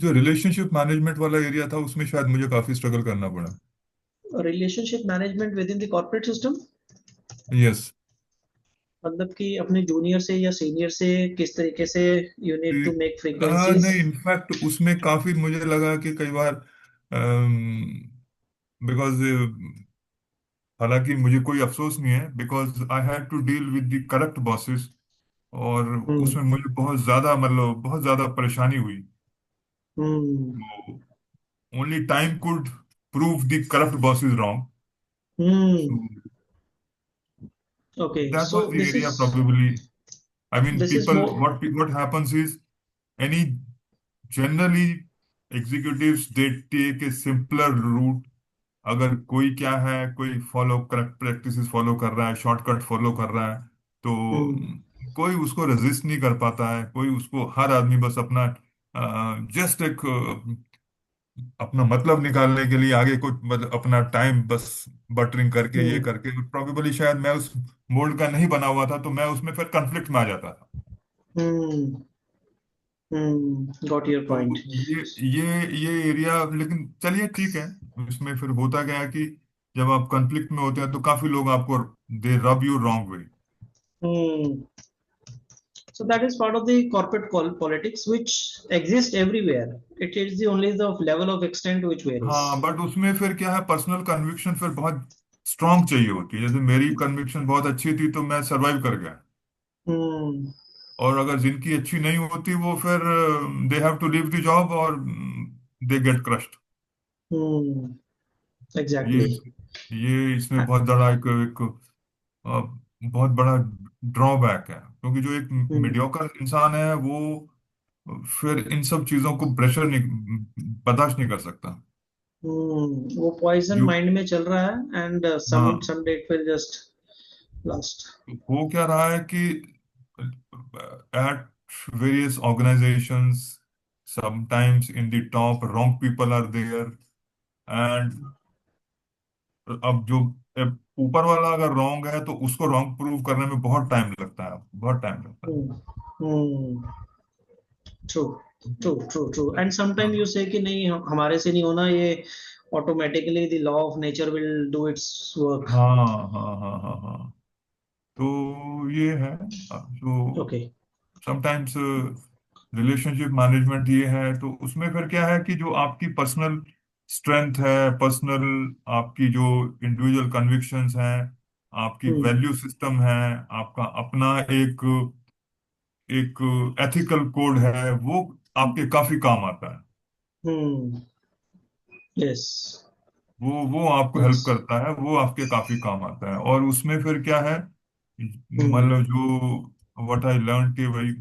जो रिलेशनशिप मैनेजमेंट वाला एरिया था उसमें शायद मुझे काफी स्ट्रगल करना पड़ा। Relationship management with in the corporate system, yes. मतलब कि अपने जूनियर से या सीनियर से किस तरीके से you need to make frequencies. नहीं, इनफैक्ट उसमें काफी मुझे लगा कि कई बार, बिकॉज हालांकि मुझे कोई अफसोस नहीं है, because I had to deal with the correct bosses. और हम्म। उसमें मुझे बहुत ज्यादा, मतलब बहुत ज्यादा परेशानी हुई। Hmm. Only time could prove the corrupt bosses wrong. Hmm. Okay, That so was the this is area probably. I mean, this is people. More. What happens is, any generally executives, they take a simpler route. अगर कोई क्या है, कोई follow correct practices follow कर रहा है, shortcut follow कर रहा है, तो हम्म। कोई उसको रेजिस्ट नहीं कर पाता है। कोई उसको, हर आदमी बस अपना जस्ट एक अपना मतलब निकालने के लिए आगे कुछ, मतलब अपना टाइम बस बटरिंग करके, ये हम्म। करके, प्रोबेबली शायद मैं उस मोल्ड का नहीं बना हुआ था, तो मैं उसमें फिर कन्फ्लिक्ट में आ जाता था। हम्म। गॉट योर तो पॉइंट। ये ये ये एरिया, लेकिन चलिए ठीक है। इसमें फिर होता गया कि जब आप कन्फ्लिक्ट में होते हैं तो काफी लोग आपको, दे रब you wrong way. Hmm. So that is part of the corporate politics which exists everywhere. It is the only the level of extent which हाँ, varies. बट उसमें फिर क्या है, पर्सनल कन्विक्शन फिर बहुत स्ट्रांग चाहिए होती है। जैसे मेरी कन्विक्शन बहुत अच्छी थी तो मैं सरवाइव कर गया। Hmm. और अगर जिनकी अच्छी नहीं होती वो फिर they have to leave the job और दे गेट क्रश्ड। हम्म। ये एग्जैक्टली। ये इसमें बहुत बड़ा एक बहुत बड़ा ड्रॉबैक है, क्योंकि जो एक हम्म। मीडियोकर इंसान है वो फिर इन सब चीजों को प्रेशर नहीं बर्दाश्त नहीं कर सकता। वो पॉइजन जो माइंड में चल रहा है, एंड हाँ, some day it will just last. हो क्या रहा है कि at various organizations, sometimes in the top, wrong people are there, and अब जो ऊपर वाला अगर रॉन्ग है तो उसको रॉन्ग प्रूव करने में बहुत टाइम लगता है, बहुत टाइम लगता है। Hmm. True, true, true, true. And sometime you हाँ से कि नहीं, हमारे से नहीं होना ये, automatically the law of nature will do its work. हाँ हाँ हाँ हाँ हाँ। तो ये है जो ओके। समटाइम्स रिलेशनशिप मैनेजमेंट ये है, तो उसमें फिर क्या है कि जो आपकी पर्सनल स्ट्रेंथ है, पर्सनल आपकी जो इंडिविजुअल कन्विक्शंस हैं, आपकी हम्म। वैल्यू सिस्टम है, आपका अपना एक एक एथिकल कोड है, वो आपके काफी काम आता है। हम्म। यस। वो आपको यस। हेल्प करता है, वो आपके काफी काम आता है। और उसमें फिर क्या है, हम्म। मतलब जो व्हाट आई लर्न कि भाई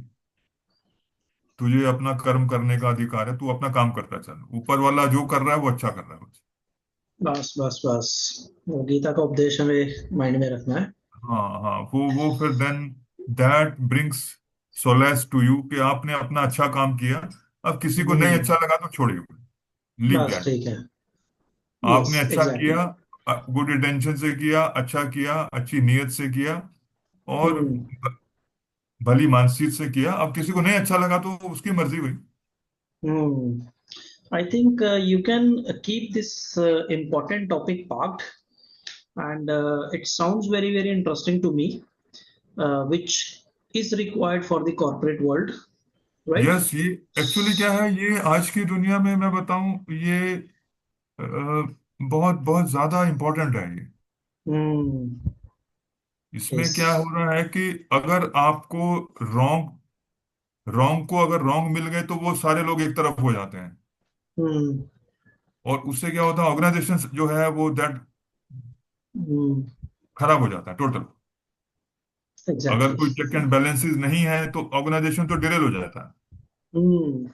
तुझे अपना कर्म करने का अधिकार है, तू अपना काम करता चल, ऊपर वाला जो कर रहा है वो अच्छा कर रहा है बस। बस, बस, बस। वो गीता का उपदेश हमें माइंड में रखना है। हाँ हाँ, वो फिर then that brings solace to you कि आपने अपना अच्छा काम किया। अब किसी को नहीं हम्म। अच्छा लगा तो छोड़िए, लीव बस दैट। ठीक है। यस, आपने अच्छा एग्जैक्टली। किया, गुड इंटेंशन से किया, अच्छा किया, अच्छी नीयत से किया, और हम्म। भली मानसिक से किया। अब किसी को नहीं अच्छा लगा तो उसकी मर्जी हुई। हम्म। I think you can keep this important topic parked, and it sounds very, very interesting to me, which is required for the corporate world, right? Yes, ये एक्चुअली क्या है, ये आज की दुनिया में मैं बताऊं, ये बहुत बहुत ज्यादा इम्पोर्टेंट है ये। Hmm. इसमें क्या हो Yes. रहा है कि अगर आपको रॉन्ग रॉन्ग को अगर रॉन्ग मिल गए तो वो सारे लोग एक तरफ हो जाते हैं, Hmm. और उससे क्या होता है, ऑर्गेनाइजेशन जो है वो दैट Hmm. खराब हो जाता है टोटल। अगर Exactly. कोई चेक एंड बैलेंसेस नहीं है तो ऑर्गेनाइजेशन तो डिरेल हो जाता है। Hmm.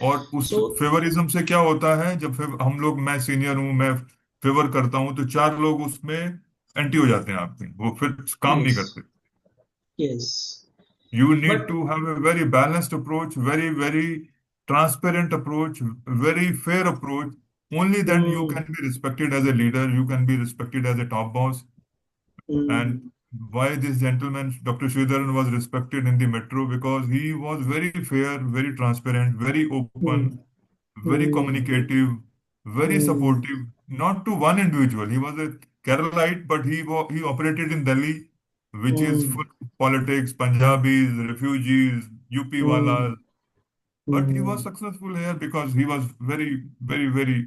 और उस So, फेवरिज्म से क्या होता है, जब हम लोग, मैं सीनियर हूं, मैं फेवर करता हूं, तो चार लोग उसमें एंटी हो जाते हैं आपके, वो फिर काम नहीं yes, करते। yes. You need But to have a very balanced approach, very, very transparent approach, very fair approach. Only then you hmm. can be respected as a leader, you can be respected as a top boss. And Hmm. why this gentleman, Dr. Sridharan, was respected in the metro? Because he was very fair, very transparent, very Hmm. open, very Hmm. communicative, very Hmm. supportive, not to one individual. He was a Keralite, but he operated in Delhi, which is full Hmm. of politics, Punjabis, refugees, UP Hmm. walas. But he was Hmm. successful here because he was very, very, very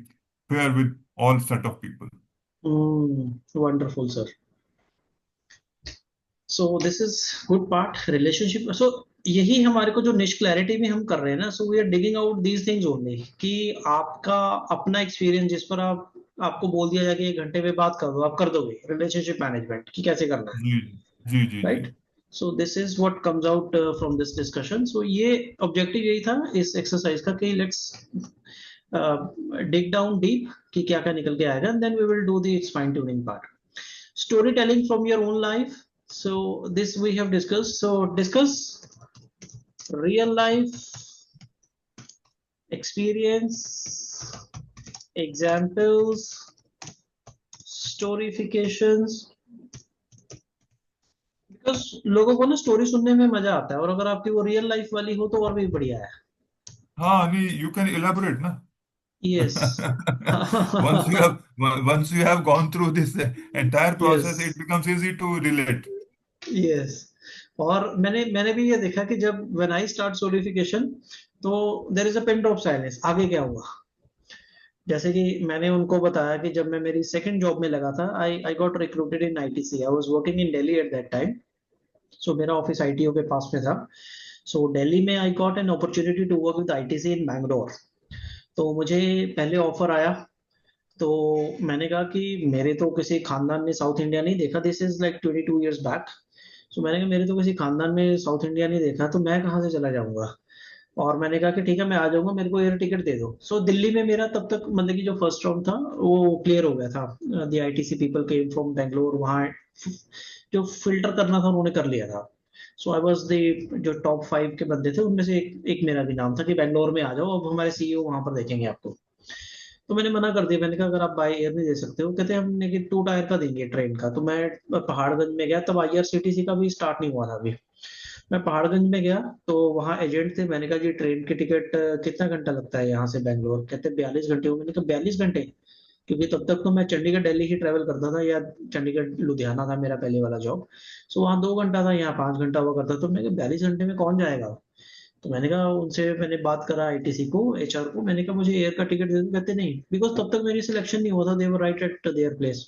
fair with all set of people. Hmm. Wonderful, sir. So this is good part relationship. So यही हमारे को जो निश clarity में हम कर रहे हैं ना, so we are digging out these things only, कि आपका अपना एक्सपीरियंस जिस पर आपको बोल दिया जाए कि 1 घंटे में बात कर दो, आप कर दोगे रिलेशनशिप मैनेजमेंट की कैसे करना है, जी जी जी जी। Right? So this is what comes out from this discussion. So ये ऑब्जेक्टिव यही था इस एक्सरसाइज का, कि लेट्स डिग डाउन डीप कि क्या क्या निकल के आएगा, and then we will do the fine tuning part. Storytelling from your own life. So this we have discussed. So discuss real life experience, examples, storyfications. Because लोगों को ना story सुनने में मजा आता है, और अगर आपकी वो रियल लाइफ वाली हो तो और भी बढ़िया है। हाँ, नहीं, यू कैन इलेबोरेट ना। Yes. once you have once you have gone through this entire yes. process, it becomes easy to relate. Yes. और मैंने भी ये देखा कि जब व्हेन आई स्टार्ट सोलिडिफिकेशन, तो there is a pin drop silence, आगे क्या हुआ। जैसे कि मैंने उनको बताया कि जब मैं मेरी सेकंड जॉब में लगा था, I I got recruited in ITC, I was working in Delhi at that time. So मेरा ऑफिस आईटीओ के पास में था। सो दिल्ली में I got an opportunity to work with ITC in Bangalore. तो मुझे पहले ऑफर आया, तो मैंने कहा कि मेरे तो किसी खानदान में साउथ इंडिया नहीं देखा, this is like 22 years back. So मैंने कहा मेरे तो किसी खानदान में साउथ इंडिया नहीं देखा, तो मैं कहाँ से चला जाऊंगा। और मैंने कहा कि ठीक है मैं आ जाऊंगा, मेरे को एयर टिकट दे दो। सो दिल्ली में मेरा तब तक मतलब कि जो फर्स्ट राउंड था वो क्लियर हो गया था। The ITC people came from Bangalore, वहाँ जो फिल्टर करना था उन्होंने कर लिया था। सो आई वॉज द जो टॉप 5 के बंदे थे उनमें से एक मेरा भी नाम था कि बैंगलोर में आ जाओ, अब हमारे सीईओ वहां पर देखेंगे आपको। तो मैंने मना कर दिया, मैंने कहा अगर आप बाय एयर नहीं दे सकते हो, कहते हमने कि 2 टायर का देंगे ट्रेन का। तो मैं पहाड़गंज में गया, तब आईआरसीटीसी का भी स्टार्ट नहीं हुआ था अभी। मैं पहाड़गंज में गया, तो वहाँ एजेंट थे, मैंने कहा जी ट्रेन की टिकट कितना घंटा लगता है यहाँ से बैंगलोर, कहते 42 घंटे हो। मैंने कहा 42 घंटे, क्योंकि तब तक तो मैं चंडीगढ़ दिल्ली ही ट्रेवल करता था, या चंडीगढ़ लुधियाना था मेरा पहले वाला जॉब। सो वहाँ 2 घंटा था, यहाँ 5 घंटा हुआ करता। तो मैं 42 घंटे में कौन जाएगा। तो मैंने कहा उनसे, मैंने बात करा आईटीसी को, एचआर को, मैंने कहा मुझे एयर का टिकट दे दो, कहते नहीं, बिकॉज तब तक मेरी सिलेक्शन नहीं हुआ था, दे वर राइट एट देयर प्लेस।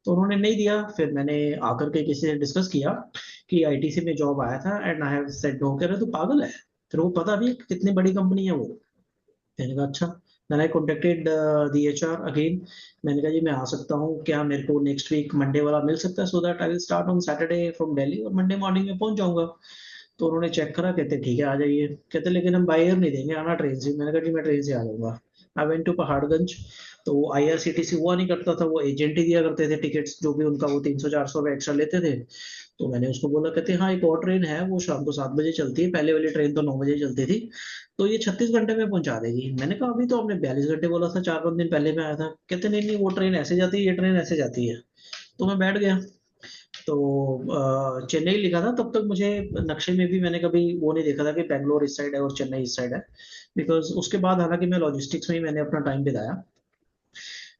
तो उन्होंने नहीं दिया। फिर मैंने आकर के किसी से डिस्कस किया कि आईटीसी में जॉब आया था, and I have said no. कह रहे तू पागल है, तेरे को पता भी है कितनी बड़ी कंपनी है वो। मैंने कहा अच्छा। मैंने कॉन्टेक्टेड दी एचआर अगेन। मैंने कहा जी मैं आ सकता हूँ क्या, मेरे को नेक्स्ट वीक मंडे वाला मिल सकता है, so that I will start on Saturday from Delhi, और मंडे मॉर्निंग में पहुंच जाऊंगा। तो उन्होंने चेक करा, कहते ठीक है आ जाइए। कहते लेकिन हम बाय एयर नहीं देंगे, आना ट्रेन से। मैंने कहा जी मैं ट्रेन से आ जाऊंगा। I went to Paharganj. तो वो आईआरसीटीसी हुआ नहीं करता था, वो एजेंट ही दिया करते थे टिकट्स, जो भी उनका वो 300-400 एक्स्ट्रा लेते थे। तो मैंने उसको बोला, कहते हाँ एक और ट्रेन है, वो शाम को 7 बजे चलती है, पहले वाली ट्रेन तो 9 बजे चलती थी, तो ये 36 घंटे में पहुंचा देगी। मैंने कहा अभी तो आपने 42 घंटे बोला था, 4-5 दिन पहले मैं आया था। कहते नहीं नहीं, वो ट्रेन ऐसे जाती है, ये ट्रेन ऐसे जाती है। तो मैं बैठ गया। तो चेन्नई लिखा था तब तक, मुझे नक्शे में भी मैंने कभी वो नहीं देखा था कि बैंगलोर इस साइड है और चेन्नई इस साइड है। बिकॉज उसके बाद हालांकि मैं लॉजिस्टिक्स में ही मैंने अपना टाइम बिताया।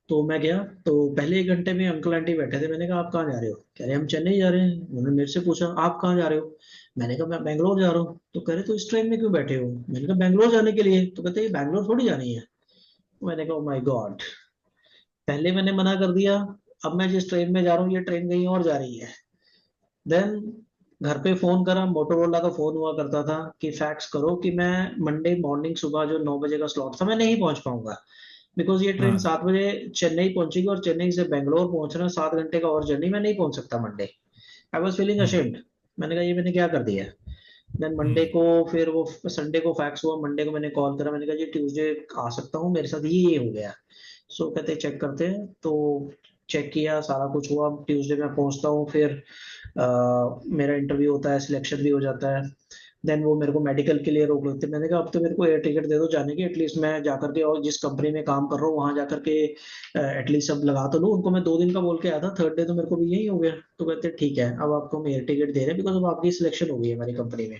तो मैं गया, तो पहले 1 घंटे में अंकल आंटी बैठे थे। मैंने कहा आप कहाँ जा रहे हो, कह रहे हम चेन्नई जा रहे हैं। उन्होंने मेरे से पूछा आप कहाँ जा रहे हो, मैंने कहा मैं बैंगलोर जा रहा हूँ। तो कह रहे तो इस ट्रेन में क्यों बैठे हो, मैंने कहा बैंगलोर जाने के लिए। तो कहते ये बैंगलोर थोड़ी जानी है। मैंने कहा माय गॉड, पहले मैंने मना कर दिया, अब मैं जिस ट्रेन में जा रहा हूँ ये ट्रेन कहीं और जा रही है। देन घर पे फोन करा, मोटोरोला का फोन हुआ करता था कि फैक्स करो कि मैं मंडे मॉर्निंग सुबह जो 9 बजे का स्लॉट था मैं नहीं पहुंच पाऊंगा, बिकॉज ये ट्रेन हाँ। 7 बजे चेन्नई पहुंचेगी, और चेन्नई से बेंगलोर पहुंचना 7 घंटे का और जर्नी, मैं नहीं पहुंच सकता Monday. I was feeling hmm. Ashamed. मैंने कहा ये मैंने क्या कर दिया। देन मंडे हम्म। को, फिर वो संडे को फैक्स हुआ, मंडे को मैंने कॉल करा, मैंने कहा जी ट्यूसडे आ सकता हूँ, मेरे साथ ये हो गया। सो कहते चेक करते हैं। तो चेक किया, सारा कुछ हुआ, ट्यूसडे में पहुंचता हूँ, फिर मेरा इंटरव्यू होता है, सिलेक्शन भी हो जाता है। देन वो मेरे को मेडिकल के लिए रोक लेते, मैंने कहा अब तो मेरे को एयर टिकट दे दो जाने की, एटलीस्ट मैं जाकर के, और जिस कंपनी में काम कर रहा हूँ वहां जाकर के एटलीस्ट अब लगा तो लूँ। उनको मैं 2 दिन का बोल के आया था, थर्ड डे तो मेरे को भी यही हो गया। तो कहते ठीक है अब आपको हम एयर टिकट दे रहे हैं, बिकॉज अब आपकी सिलेक्शन हो गई है हमारी कंपनी में।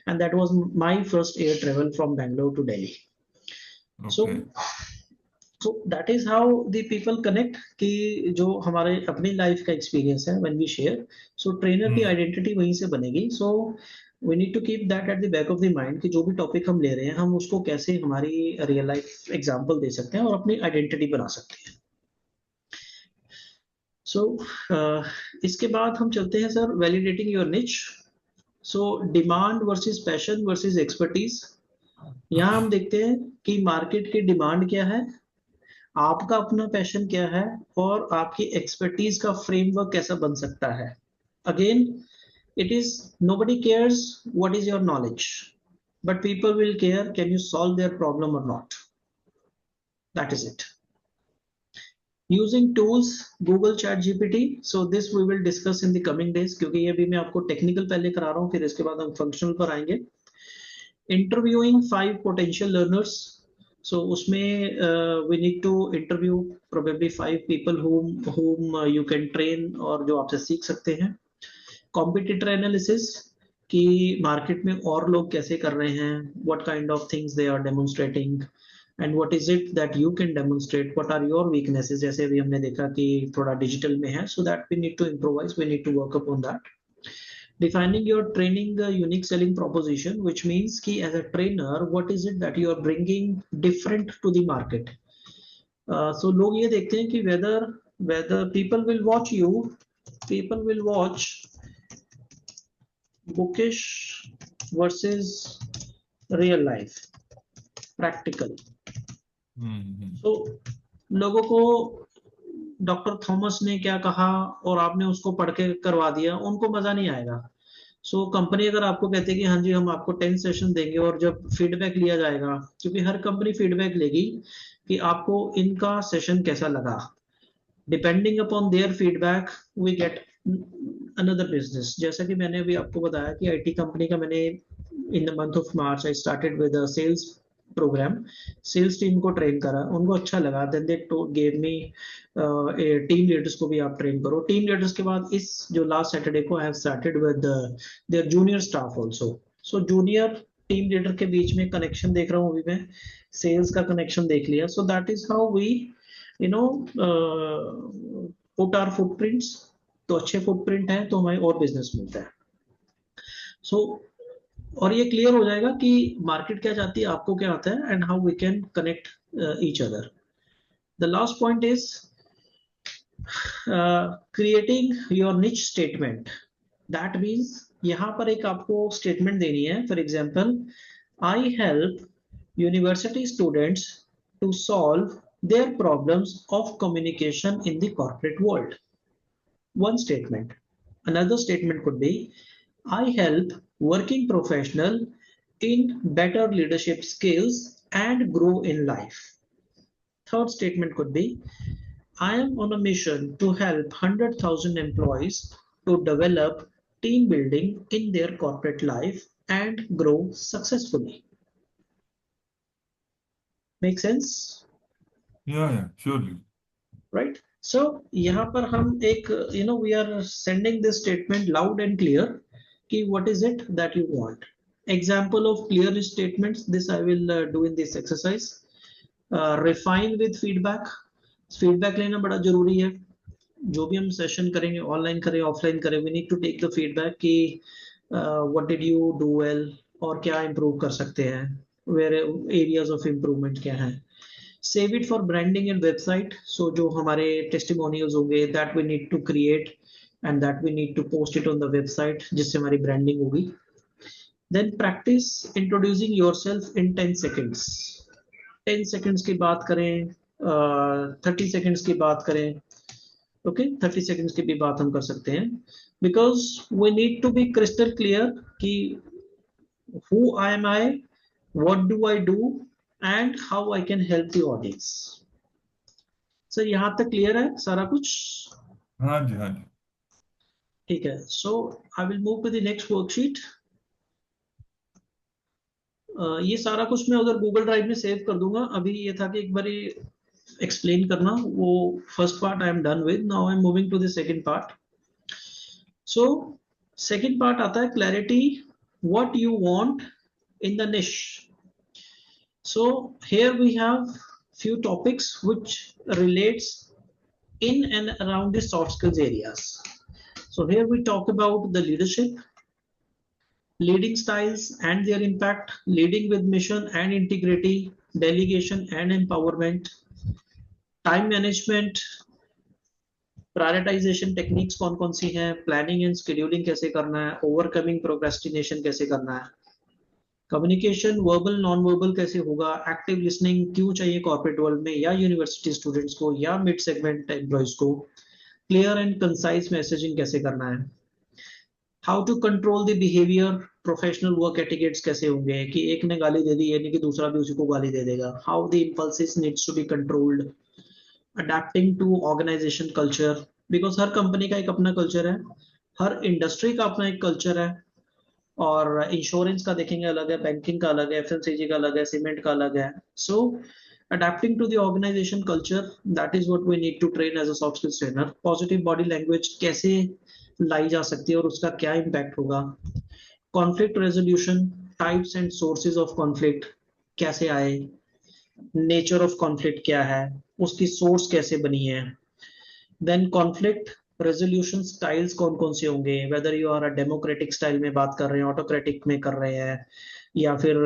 And that was my first air travel from Bangalore to Delhi. So okay. So that is how the people connect, कि जो हमारे अपनी लाइफ का एक्सपीरियंस है when we share, so trainer की हम्म। आइडेंटिटी वहीं से बनेगी। So we need to keep that at the back of the mind, कि जो भी टॉपिक हम ले रहे हैं हम उसको कैसे हमारी रियल लाइफ एग्जांपल दे सकते हैं और अपनी आइडेंटिटी बना सकते हैं। सो इसके बाद हम चलते हैं सर, वैलिडेटिंग योर निच। So demand versus passion versus expertise. यहाँ हम देखते हैं कि मार्केट की डिमांड क्या है, आपका अपना पैशन क्या है, और आपकी एक्सपर्टीज का फ्रेमवर्क कैसा बन सकता है। Again it is, nobody cares what is your knowledge, but people will care can you solve their problem or not. That is it. Using tools, Google Chat GPT, so this we will discuss in the coming days, क्योंकि ये भी मैं आपको technical पहले करा रहा हूँ, फिर इसके बाद हम फंक्शनल पर आएंगे। इंटरव्यूइंग 5 potential learners, so उसमें we need to interview probably 5 people whom you can train, और जो आपसे सीख सकते हैं। कॉम्पिटिटर एनालिसिस, कि मार्केट में और लोग कैसे कर रहे हैं, what kind of things they are demonstrating, and what is it that you can demonstrate, what are your weaknesses, जैसे अभी हमने देखा कि थोड़ा डिजिटल में है, so that we need to improvise, we need to work upon that. Defining your training unique selling proposition, which means कि as a trainer what is it that you are bringing different to the market. So लोग ये देखते हैं कि whether people will watch you, people will watch bookish versus real life, practical. Hmm. तो लोगों को doctor Thomas ने क्या कहा और आपने उसको पढ़ के करवा दिया, उनको मजा नहीं आएगा। सो कंपनी अगर आपको कहती है कि हाँ जी हम आपको 10 सेशन देंगे, और जब फीडबैक लिया जाएगा, क्योंकि हर कंपनी फीडबैक लेगी कि आपको इनका सेशन कैसा लगा, depending upon their feedback we get another business. जैसा कि मैंने अभी आपको बताया कि आईटी कंपनी का मैंने in the month of March I started with a sales program, sales team को ट्रेन करा, उनको अच्छा लगा, देन दे गेव मी टीम लीडर्स को भी आप ट्रेन करो। टीम लीडर्स के बाद इस जो लास्ट सैटरडे को I have started with their junior staff also. So junior team leader के बीच में कनेक्शन देख रहा हूँ अभी मैं, सेल्स का कनेक्शन देख लिया। So that is how we you know put our footprints. तो अच्छे फुटप्रिंट है तो हमें और बिजनेस मिलता है। सो और ये क्लियर हो जाएगा कि मार्केट क्या चाहती है, आपको क्या आता है, and how we can connect each other. The last point is creating your niche statement. That means यहाँ पर एक आपको स्टेटमेंट देनी है। For example, I help university students to solve their problems of communication in the corporate world. One statement. Another statement could be, I help working professional in better leadership skills and grow in life. Third statement could be, I am on a mission to help 100,000 employees to develop team building in their corporate life and grow successfully. Make sense? या surely. Right? So यहाँ पर हम एक we are sending this statement loud and clear कि what is it that you want. Example of clear statements, this I will do in this exercise. Refine with feedback. Feedback लेना बड़ा जरूरी है। जो भी हम सेशन करेंगे, ऑनलाइन करें ऑफलाइन करें, we need to take the feedback कि what did you do well, और क्या इम्प्रूव कर सकते हैं, वेयर एरियाज ऑफ इम्प्रूवमेंट क्या है। Save it for branding and website. So जो हमारे टेस्टिमोनियल्स होंगे, that we need to create and that we need to post it on the website, जिससे हमारी ब्रांडिंग होगी। Then practice introducing yourself in 10 seconds. 10 seconds की बात करें, 30 seconds की बात करें, ओके 30 सेकेंड्स की भी बात हम कर सकते हैं, because we need to be crystal clear कि who I am I, what do I do, and how I can help the audience. Sir यहां तक क्लियर है सारा कुछ? हाँ जी, हाँ जी। ठीक है, so I will move to the next worksheet. ये सारा कुछ मैं उधर गूगल ड्राइव में सेव कर दूंगा। अभी ये था कि एक बार एक्सप्लेन करना, वो first part I am done with, now I am moving to the second part. So second part आता है clarity, what you want in the niche. So here we have few topics which relates in and around the soft skills areas. So here we talk about the leadership, leading styles and their impact, leading with mission and integrity, delegation and empowerment, time management, prioritisation techniques कौन कौन सी हैं, planning and scheduling कैसे करना है, overcoming procrastination कैसे करना है, communication verbal non verbal कैसे होगा, एक्टिव लिसनिंग क्यों चाहिए कॉर्पोरेट वर्ल्ड में या यूनिवर्सिटी स्टूडेंट्स को या मिड सेगमेंट एम्प्लॉइज को, क्लियर एंड कंसाइज मैसेजिंग कैसे करना है, how to control the behaviour, professional work etiquettes कैसे होंगे कि एक ने गाली दे दी ये नहीं कि दूसरा भी उसी को गाली दे देगा, how the impulses needs to be controlled, adapting to organisation culture, because हर कंपनी का एक अपना कल्चर है, हर इंडस्ट्री का अपना एक कल्चर है, और इंश्योरेंस का देखेंगे अलग है, बैंकिंग का अलग है, एफएमसीजी का अलग है, सीमेंट का अलग है। So adapting to the organization culture, that is what we need to train as a soft skills trainer. Positive body language कैसे लाई जा सकती है और उसका क्या इम्पैक्ट होगा, conflict resolution, types and sources of conflict कैसे आए, नेचर ऑफ कॉन्फ्लिक्ट क्या है, उसकी सोर्स कैसे बनी है, देन कॉन्फ्लिक्ट रेजोल्यूशन स्टाइल्स कौन कौन से होंगे, whether you are a democratic style में बात कर रहे हैं, ऑटोक्रेटिक में कर रहे हैं, या फिर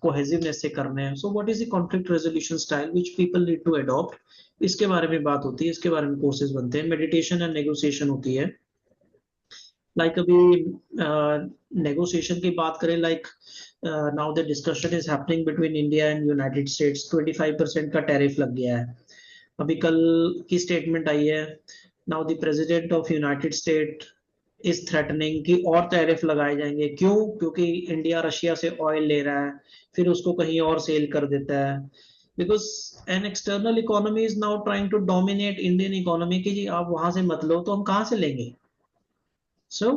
कोहेसिवनेस से कर रहे हैं। So what is the conflict resolution style which people need to adopt, इसके बारे में बात होती है, इसके बारे में कोर्सेज बनते हैं। मेडिटेशन एंड नेगोशिएशन होती है, लाइक अभी नेगोशिएशन की बात करें, like now the discussion is happening between India and United states, 25% का टैरिफ लग गया है। अभी कल की स्टेटमेंट आई है, now the president of United state is threatening कि और टैरिफ लगाए जाएंगे। क्यों? क्योंकि इंडिया रशिया से ऑयल ले रहा है, फिर उसको कहीं और सेल कर देता है, because an external economy is now trying to dominate Indian economy की, जी आप वहां से मत लो तो हम कहाँ से लेंगे? सो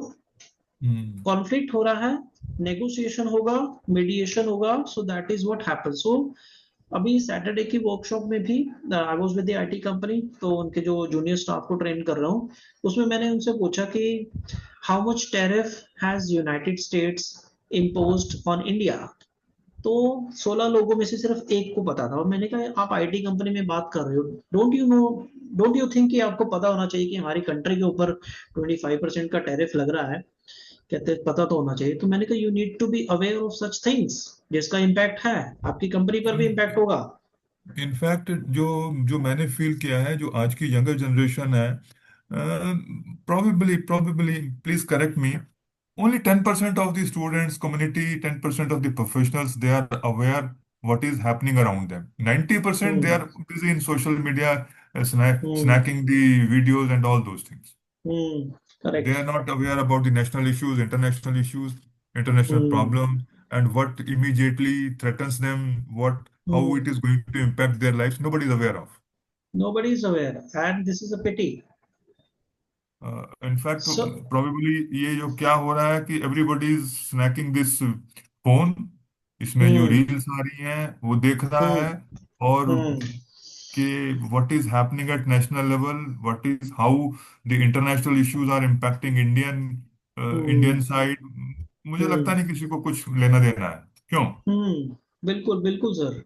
हम्म कॉन्फ्लिक्ट हो रहा है, नेगोशिएशन होगा, मीडिएशन होगा, so that is what happen. So अभी सैटरडे की वर्कशॉप में भी I was with the IT company, तो उनके जो जूनियर स्टाफ को ट्रेन कर रहा हूँ, उसमें मैंने उनसे पूछा कि how much tariff has United states imposed on India. तो 16 लोगों में से सिर्फ एक को पता था, और मैंने कहा आप आईटी कंपनी में बात कर रहे हो, don't you know, don't you think कि आपको पता होना चाहिए कि हमारी कंट्री के ऊपर 25% का टैरिफ लग रहा है? कहते हैं पता तो होना चाहिए। तो मैंने कहा you need to be aware of such things, जिसका इम्पैक्ट है आपकी कंपनी पर भी इम्पैक्ट होगा। इनफैक्ट जो जो मैंने फील किया है, जो आज की यंगर जनरेशन है, probably please correct me, only 10% of the students community, 10% of the professionals, they are aware what is happening around them. 90% they hmm. are busy in social media, hmm. snacking the videos and all those things. They correct. are not aware about the national issues, international hmm. problems, and what immediately threatens them, what how it hmm. is going to impact their lives. Nobody is aware of. nobody is aware and this is a pity। In fact so probably ये जो क्या हो रहा है कि everybody is snacking this phone, इसमें जो हम्म। Reels आ रही हैं वो देख रहा हम्म। है, और हम्म। कि what is happening at national level, what is how the international issues are impacting Indian hmm. side. मुझे लगता हम्म। नहीं किसी को कुछ लेना देना है। क्यों? बिल्कुल बिल्कुल सर।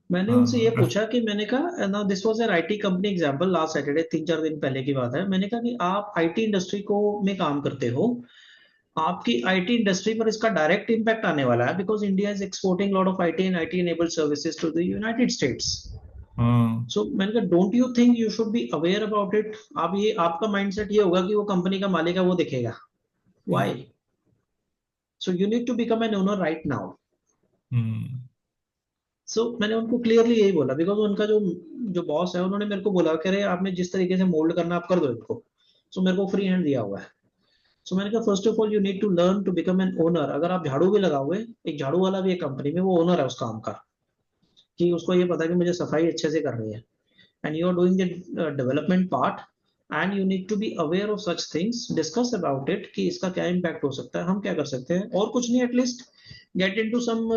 मैंने उनसे ये हाँ, पूछा कि, मैंने कहा ना, this was an IT company example, last Saturday 3-4 दिन पहले की बात है। मैंने कहा कि आप आईटी इंडस्ट्री को में काम करते हो, आपकी आईटी इंडस्ट्री पर इसका डायरेक्ट इंपैक्ट आने वाला है, because India is exporting lot of IT and IT enabled services to the United States. हाँ, सो मैंने कहा don't you think you should be aware about it? आप ये, आपका माइंडसेट ये होगा कि वो कंपनी का मालिक है वो दिखेगा, why? So you need to become an owner right now. Hmm, so मैंने उनको क्लियरली यही बोला, बिकॉज उनका जो जो बॉस है उन्होंने मेरे को बोला कि अरे आपने जिस तरीके से मोल्ड करना आप कर दो इनको। सो मेरे को फ्री हैंड दिया हुआ है। सो मैंने कहा first of all you need to learn to become an owner. अगर आप झाड़ू भी लगाओगे, एक झाड़ू वाला भी एक कंपनी में वो ओनर है उस काम का, कि उसको ये पता है कि मुझे सफाई अच्छे से करनी है, and you are doing the development part, and you need to be aware of such things, discuss about it कि इसका क्या इम्पैक्ट हो सकता है, हम क्या कर सकते हैं, और कुछ नहीं, at least get into some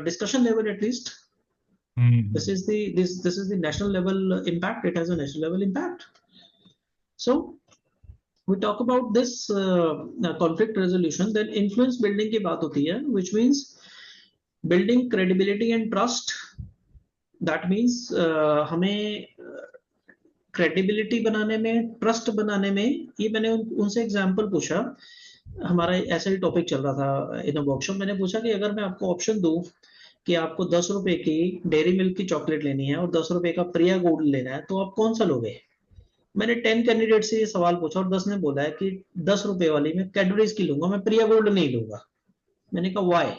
discussion level at least. This hmm, is the this is the national level impact. It has a national level impact. So we talk about this conflict resolution. Then influence building की बात होती है, which means building credibility and trust. That means हमें credibility बनाने में, trust बनाने में, ये मैंने उनसे एग्जांपल पूछा। हमारा ऐसा ही टॉपिक चल रहा था इन वर्कशॉप। मैंने पूछा कि अगर मैं आपको ऑप्शन दूं कि आपको 10 रुपए की डेयरी मिल्क की चॉकलेट लेनी है और 10 रुपए का प्रिया गोल्ड लेना है, तो आप कौन सा लोगे? मैंने 10 कैंडिडेट से ये सवाल पूछा और 10 ने बोला है कि 10 रुपए वाली मैं कैडबरीज की लूंगा, मैं प्रिया गोल्ड नहीं लूंगा। मैंने कहा वाई?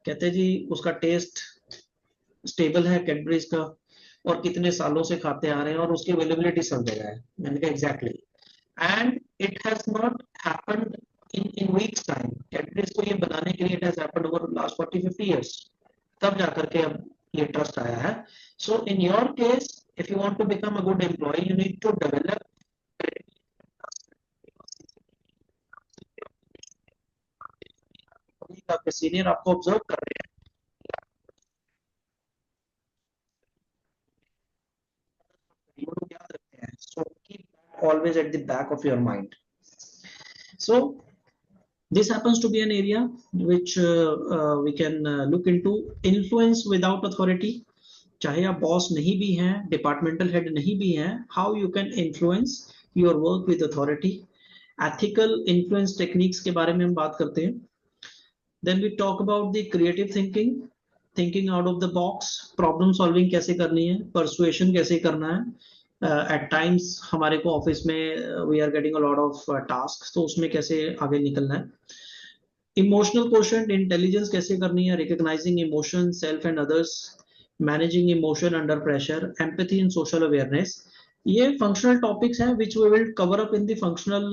कहते जी उसका टेस्ट स्टेबल है कैडबरीज का, और कितने सालों से खाते आ रहे हैं, और उसकी अवेलेबिलिटी सब जगह है। मैंने कहा exactly, and it has not happened in weeks time. Cadbury's को ये बनाने के लिए it has happened over last 40-50 years, तब जाकर के अब ये ट्रस्ट आया है। So in your case, if you want to become a good employee, you need to develop आपके सीनियर आपको ऑब्जर्व कर रहे हैं, you लोग याद रखते हैं। So keep always at the back of your mind. So this happens to be an area which we can look into, influence without authority। चाहे आप बॉस नहीं भी हैं, डिपार्टमेंटल हेड नहीं भी हैं, how you can influence your work with authority. Ethical influence techniques के बारे में हम बात करते हैं। Then we talk about the creative thinking, thinking out of the box, problem solving कैसे करनी है, परसुएशन कैसे करना है, एट टाइम्स हमारे को ऑफिस में we are getting a lot of task, तो उसमें कैसे आगे निकलना है। इमोशनल क्वेश्चन इंटेलिजेंस कैसे करनी है, recognising emotion self and others, managing emotion under pressure, empathy and social awareness. ये फंक्शनल टॉपिक्स हैं which we will cover up in the functional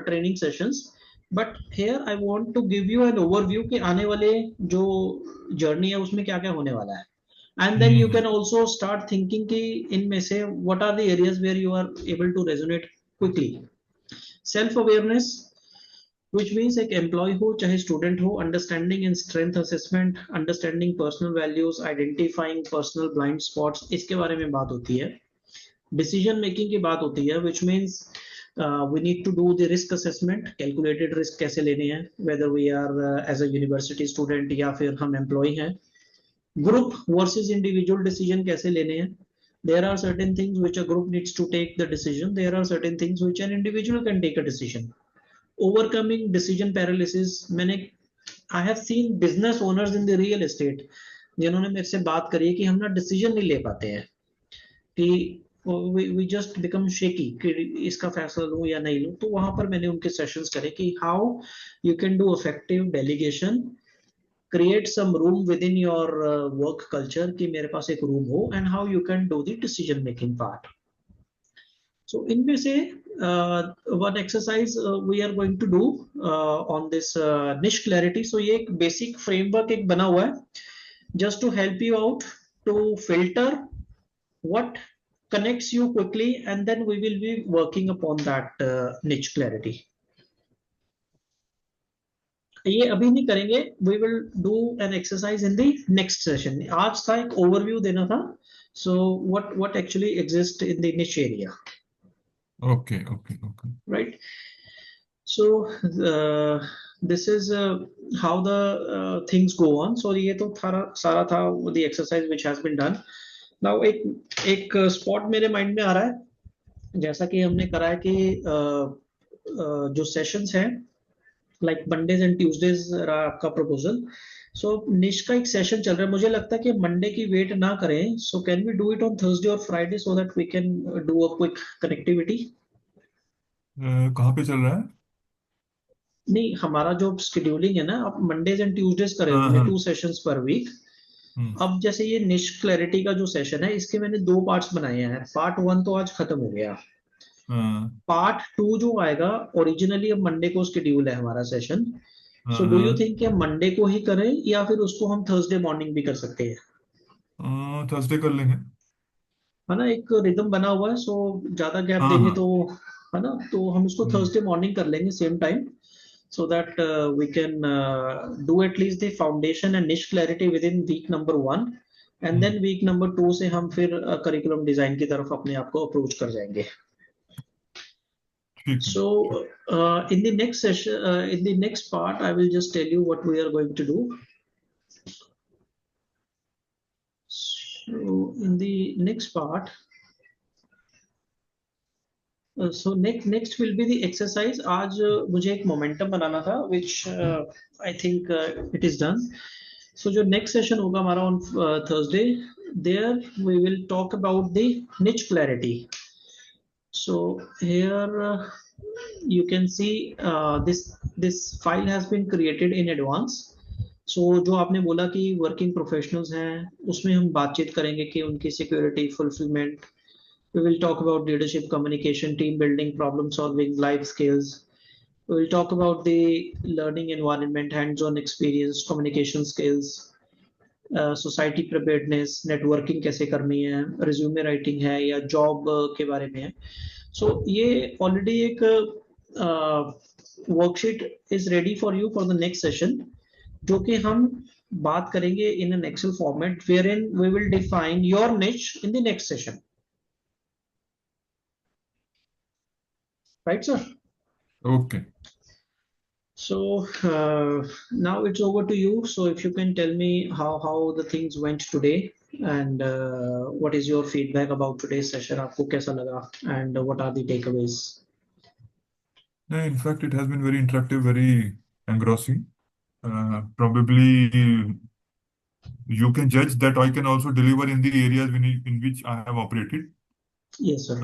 training sessions. But here I want to give you an overview कि आने वाले जो journey है उसमें क्या क्या होने वाला है। And then you hmm. Can also start thinking कि इनमें से what are the areas where you are able to resonate quickly. Self awareness which means एक एम्प्लॉय हो चाहे स्टूडेंट हो, understanding in strength assessment, understanding personal values, identifying personal blind spots, इसके बारे में बात होती है। डिसीजन मेकिंग की बात होती है which means we need to do the risk assessment, calculated risk कैसे लेने हैं, whether we are as a university student या फिर हम एम्प्लॉय हैं। ग्रुप वर्सेस इंडिविजुअल डिसीजन कैसे लेने हैं। There are certain things which a group needs to take the decision. There are certain things which an individual can take a decision. Overcoming decision paralysis, मैंने I have seen business owners in the real estate जिन्होंने मेरे से बात करी है कि हम ना डिसीजन नहीं ले पाते हैं, कि वी जस्ट बिकम शेकी कि इसका फैसला लूं या नहीं लूं। तो वहां पर मैंने उनके सेशंस करे कि how you can do effective delegation, create some room with in your work culture कि मेरे पास एक रूम हो, and how you can do the decision making part. So इनमें से one exercise we are going to do on this niche clarity. So ये एक basic framework एक बना हुआ है just to help you out to filter what connects you quickly, and then we will be working upon that niche clarity. ये अभी नहीं करेंगे, we will do an exercise in the next session. आज था एक overview देना था, so what actually exists in the niche area, okay okay okay. right? So this is how the things go on. So ये तो सारा था the exercise which has been done. Now एक spot मेरे mind में आ रहा है, जैसा कि हमने करा है कि जो सेशंस हैं लाइक मंडेज एंड ट्यूसडेज रहा आपका प्रपोजल। सो निश का एक सेशन चल रहा है, मुझे लगता है कि मंडे की वेट ना करें। So can we do it on Thursday और Friday so that we can do a quick connectivity. कहाँ पे चल रहा है? नहीं, हमारा जो स्केड्यूलिंग है ना, आप मंडेज एंड ट्यूसडेज करे हाँ होंगे हाँ। 2 सेशंस पर वीक। हम्म। अब जैसे ये निश क्लैरिटी का जो सेशन है इसके मैंने 2 पार्ट्स बनाए हैं। पार्ट 1 तो आज खत्म हो गया। हाँ पार्ट 2 जो आएगा, ओरिजिनली अब मंडे को स्केड्यूल है हमारा सेशन। हाँ सो डू यू हाँ। थिंक कि हम मंडे को ही करें या फिर उसको हम थर्सडे मॉर्निंग भी कर सकते हैं? थर्सडे कर लेंगे। है ना, एक रिदम बना हुआ है। सो ज्यादा गैप हाँ देंगे हाँ। तो, है ना, तो हम इसको हम्म थर्सडे मॉर्निंग कर लेंगे same time, so that we can do at least the foundation and niche clarity within week number 1, and hmm. then week number 2 से हम फिर curriculum design की तरफ अपने आप को अप्रोच कर जाएंगे। ठीक है। ठीक। So in the next session, in the next part, I will just tell you what we are going to do. So in the next part, so next will be the exercise. आज मुझे एक momentum बनाना था which I think it is done. So जो next session होगा हमारा on Thursday, there we will talk about the niche clarity. So here you can see this file has been created in advance. So जो आपने बोला कि working professionals हैं, उसमें हम बातचीत करेंगे कि उनकी security, fulfillment. We will talk about leadership, communication, team building, problem solving, life skills. We will talk about the learning environment, hands-on experience, communication skills, society preparedness, networking कैसे करनी है, रिज्यूमे राइटिंग है या जॉब के बारे में है। सो ये ऑलरेडी एक worksheet is ready for you for the next session, जो कि हम बात करेंगे in an excel format where in we will define your niche in the next session, right sir? Okay. So now it's over to you. So if you can tell me how the things went today, and what is your feedback about today's session? आपको कैसा लगा, and what are the takeaways? In fact, it has been very interactive, very engrossing. Probably you can judge that I can also deliver in the areas in which I have operated. Yes sir.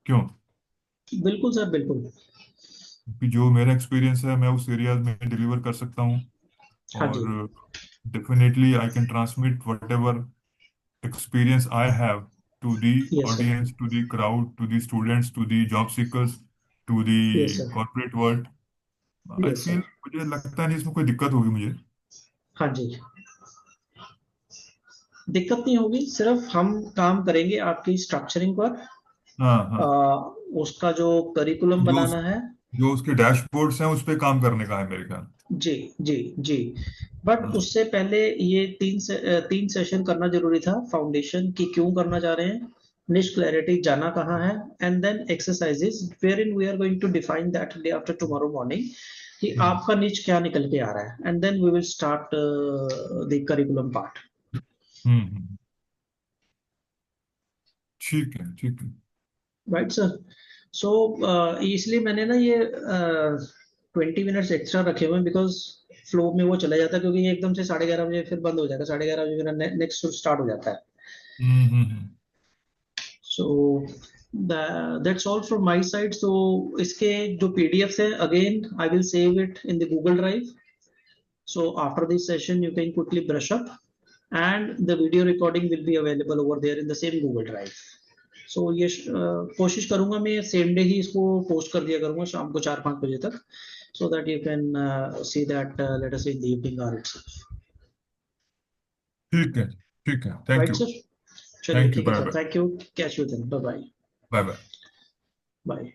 क्यों? बिल्कुल sir, बिल्कुल। क्योंकि जो मेरा experience है मैं उस area में डिलीवर कर सकता हूँ। हाँ और जी। Definitely I can transmit whatever experience I have to the yes sir. audience, to the crowd, to the students, to the job seekers, to the yes sir. corporate world. I yes feel sir. मुझे लगता नहीं इसमें कोई दिक्कत होगी मुझे। हाँ जी। दिक्कत नहीं होगी, सिर्फ हम काम करेंगे आपकी स्ट्रक्चरिंग पर। हाँ हाँ। आ, उसका जो करिकुलम जो बनाना उस है। जो उसके डैशबोर्ड्स हैं उस पे काम करने का है मेरे ख्याल। जी जी जी। बट हाँ। उससे पहले ये तीन सेशन करना जरूरी था, फाउंडेशन की क्यों करना चाह रहे हैं, निश क्लैरिटी जाना कहाँ है, and then exercises where in we are going to define that day after tomorrow morning कि हम्म आपका निच क्या निकल के आ रहा है, and then we will start the curriculum part. Hmm. ठीक है ठीक है। Right sir. सो इसलिए मैंने ना ये 20 मिनट्स एक्स्ट्रा रखे हुए हैं, बिकॉज फ्लो में वो चला जाता है, क्योंकि ये एकदम से 11:30 बजे फिर बंद हो जाएगा, 11:30 बजे मेरा नेक्स्ट स्टार्ट हो जाता है। Hmm. So that's all from my side. So इसके जो पीडीएफ है, again I will save it in the Google drive. So after this session you can quickly brush up, and the video recording will be available over there in the same Google drive. So ये कोशिश करूंगा मैं same day ही इसको post कर दिया करूंगा शाम को 4-5 बजे तक, so that you can see that let us say in the evening hour itself. ठीक है ठीक है। Thank Right you. sir? चलिए थैंक यू। ठीक है bye sir, bye. Thank you, catch you then, bye bye. Bye bye. Bye.